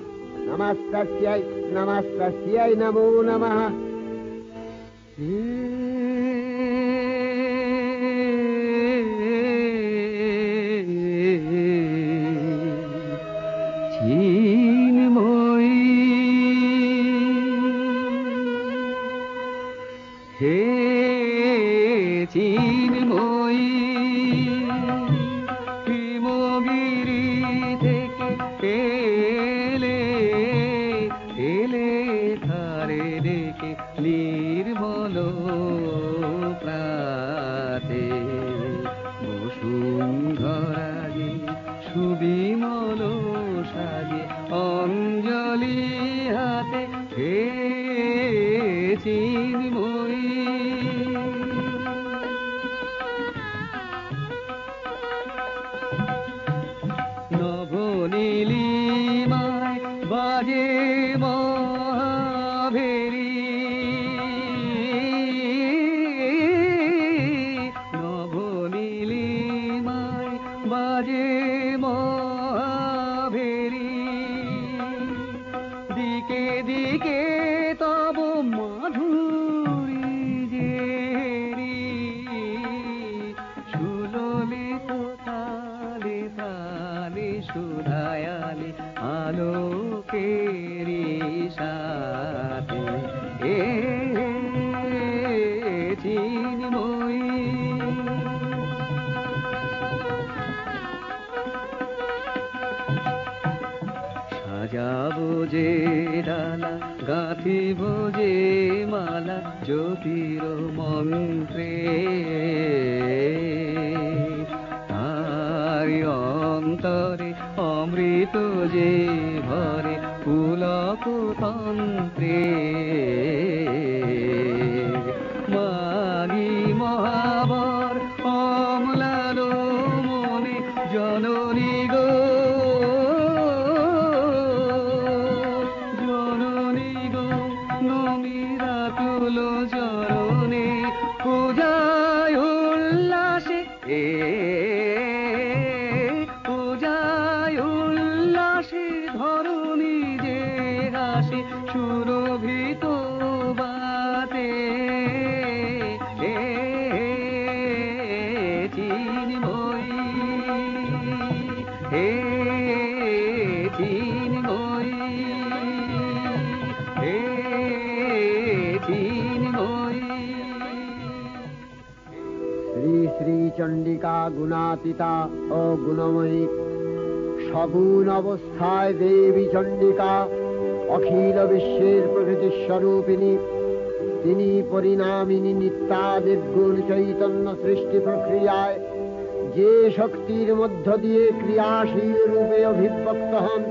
नमस्तस्यै नमस्तस्यै नमो नमः चंडिका गुणातीता अगुणमयी सगुण अवस्थाय देवी चंडिका अखिल विश्वेर प्रकृति स्वरूपिणी तिनी परिणामिनी नित्या निर्गुण चैतन्य सृष्टि प्रक्रियाय जे शक्तिर मध्य दिए क्रियाशील रूपे अभिव्यक्त हन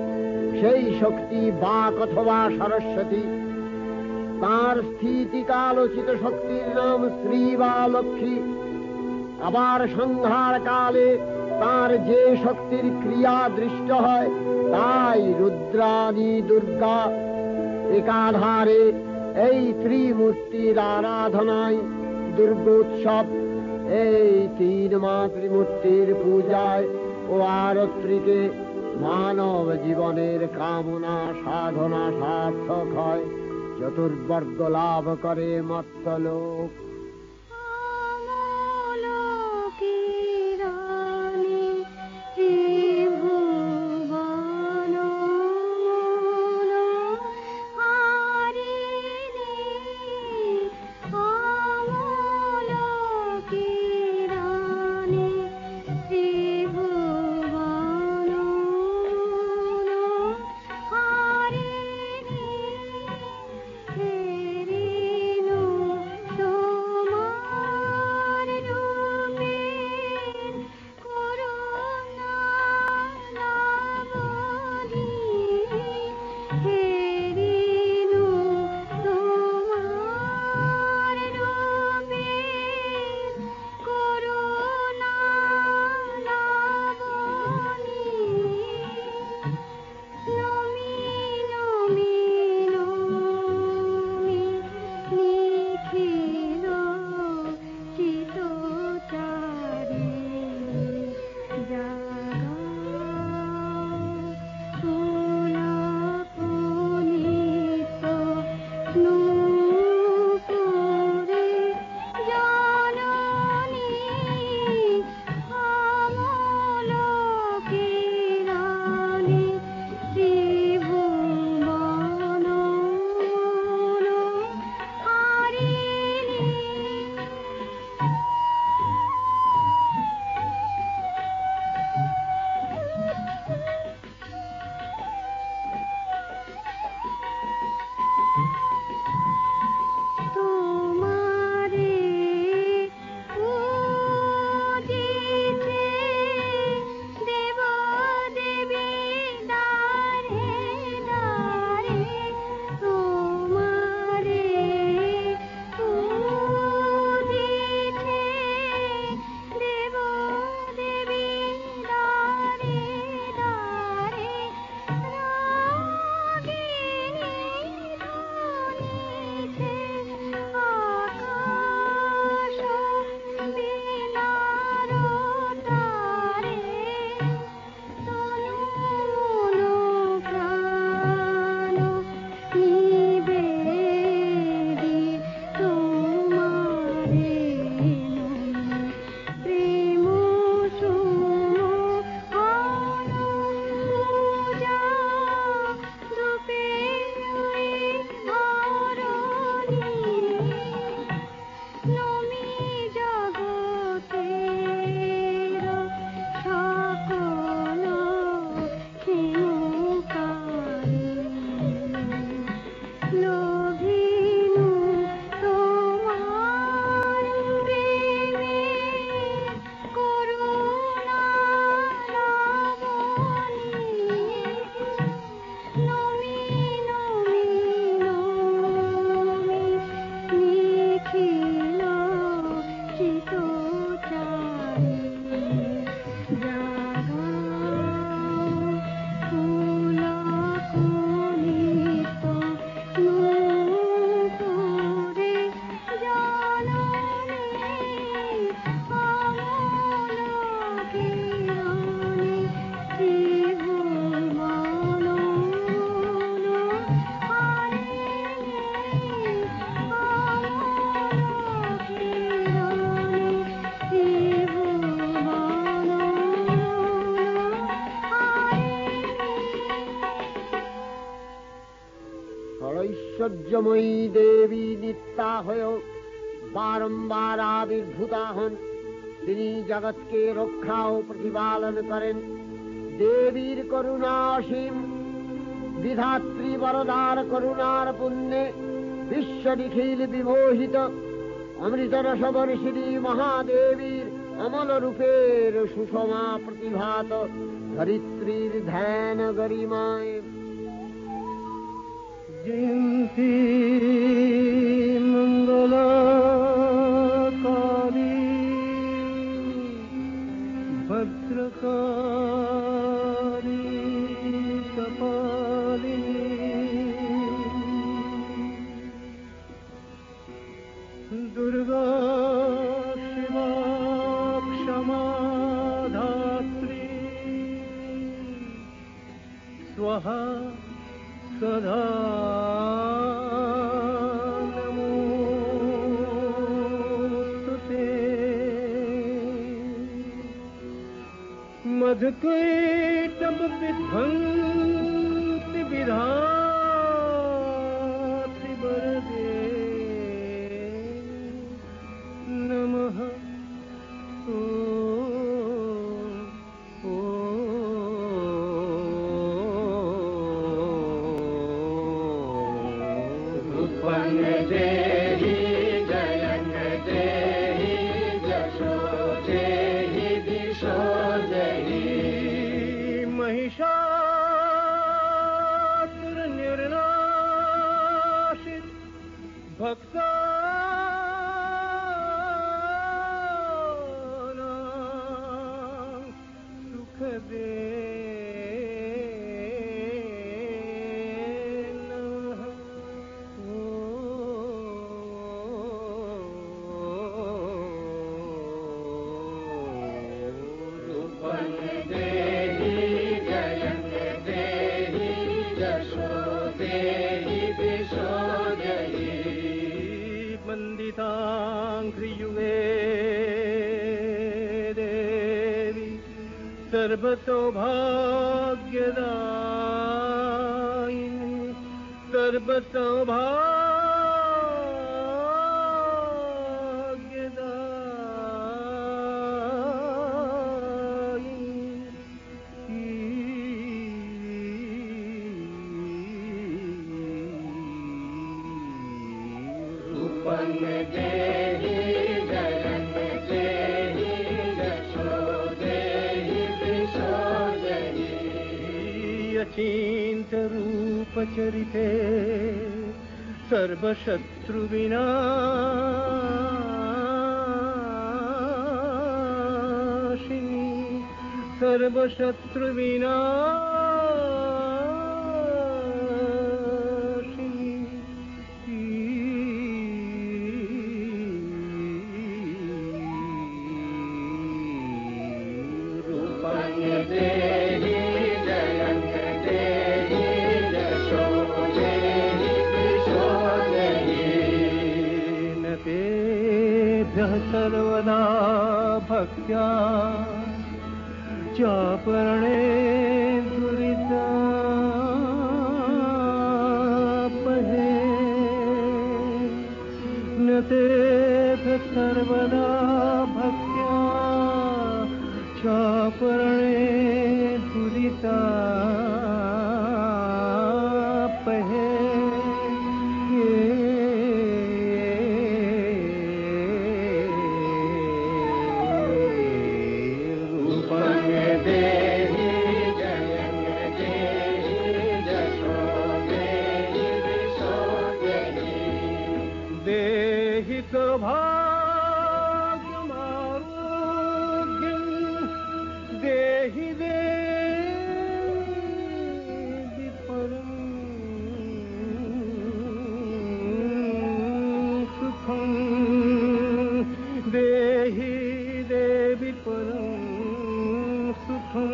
सेई शक्ति बाक अथवा सरस्वती तार स्थितिकालोचित शक्तिर नाम श्री बा लक्ष्मी आबार संहार काले তার যে শক্তির ক্রিয়া দৃষ্ট হয় তাই রুদ্রাণী দুর্গা একাধারে এই ত্রিমূর্তির আরাধনায় দুর্গোৎসব এই তিন মাতৃমূর্তির পূজায় ও আরত্রিকে মানব জীবনের কামনা সাধনা সার্থক হয়, চতুর্বর্গ লাভ করে মত্তলোক। ঐশ্বর্যময়ী দেবী নিত্যা হয়েও বারম্বার আবির্ভূতা হন। তিনি জগৎকে রক্ষা ও প্রতিপালন করেন। দেবীর করুণা অসীম, বিধাত্রী বরদার করুণার পুণ্যে বিশ্ব নিখিল বিমোহিত। অমৃত রসবর্ষিণী মহাদেবীর অমল রূপের সুষমা প্রতিভাত ধরিত্রীর ধ্যান গরিমায়। জয়ন্তী মঙ্গলকারী भद्रकाली कपालिनी दुर्गा शिवा क्षमा धात्री स्वाहा सदा नमोस्तुते मधुकैटभ विध्वंसि विधात्रि वरदे नमः महिषासुर निर्नाशित भक्ता सुख दे वन्दिताङ्घ्रियुगे देवी सर्वसौभाग्यदायिनी अचिन्त्यरूपचरिते सर्वशत्रुविनाशिनी सर्वदा भक्त्या चापरणे दुरितापहे न ते सर्वदा भक्त्या चापरणे दुरितापहे सौभाग्यमारोग्यं देहि देहि परं सुखं देहि देवि परं सुखं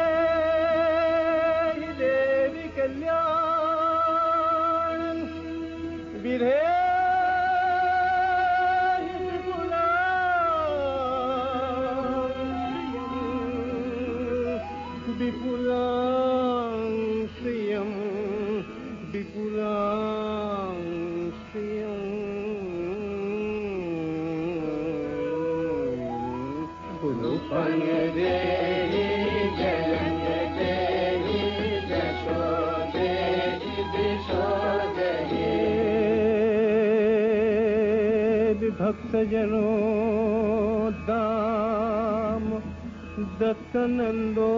विधेहि देवी कल्याण विधेहि विपुलां श्रियं विपुलां श्रियं रूपं देहि जयं देहि जशो देहि दिशो देहि भक्तजनों दाम दत्तनंदो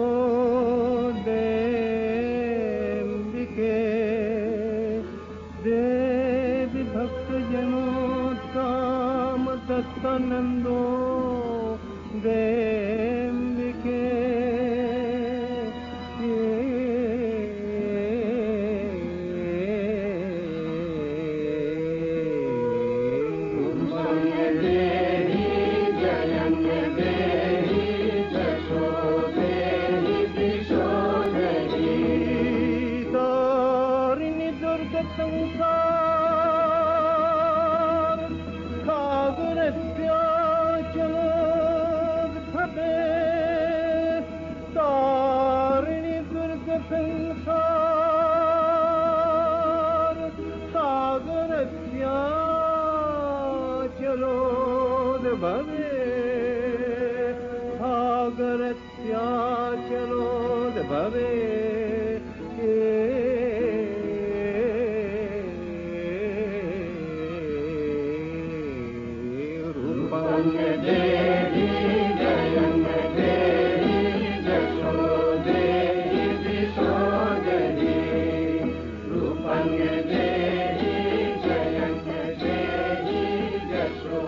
देंबिके देवी भक्तजनों दाम दत्तनंदो देंबिके संसार कागरस्याचलोद भवे तारिणी दुर्ग संसार कागरस्याचलोद भवे कागरस्याचलोद भवे देवी जयंग देवी जशो देवी विशोदरी रूपंग देवी जयंग देवी जशो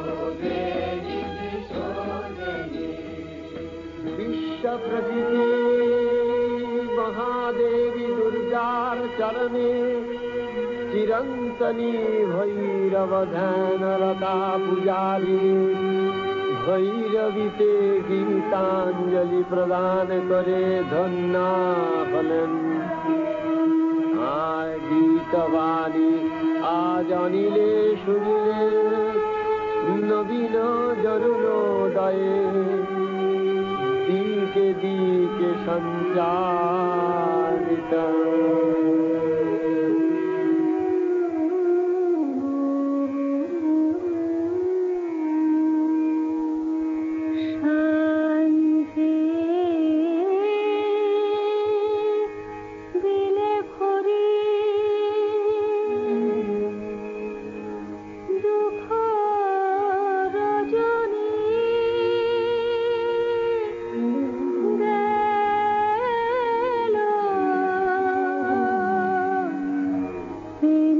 देवी विशोदरी विश्व प्रकृति महादेवी दुर्गार चरणे चिरंतनी भैरव ध्यान रता पुजारी भैरवीते गीतांजलि प्रदान करे धन्ना हलेन आय गीतवाणी आज अनिले सुनिले नवीन जरुणोदये दिके दिके संचारित Thank you.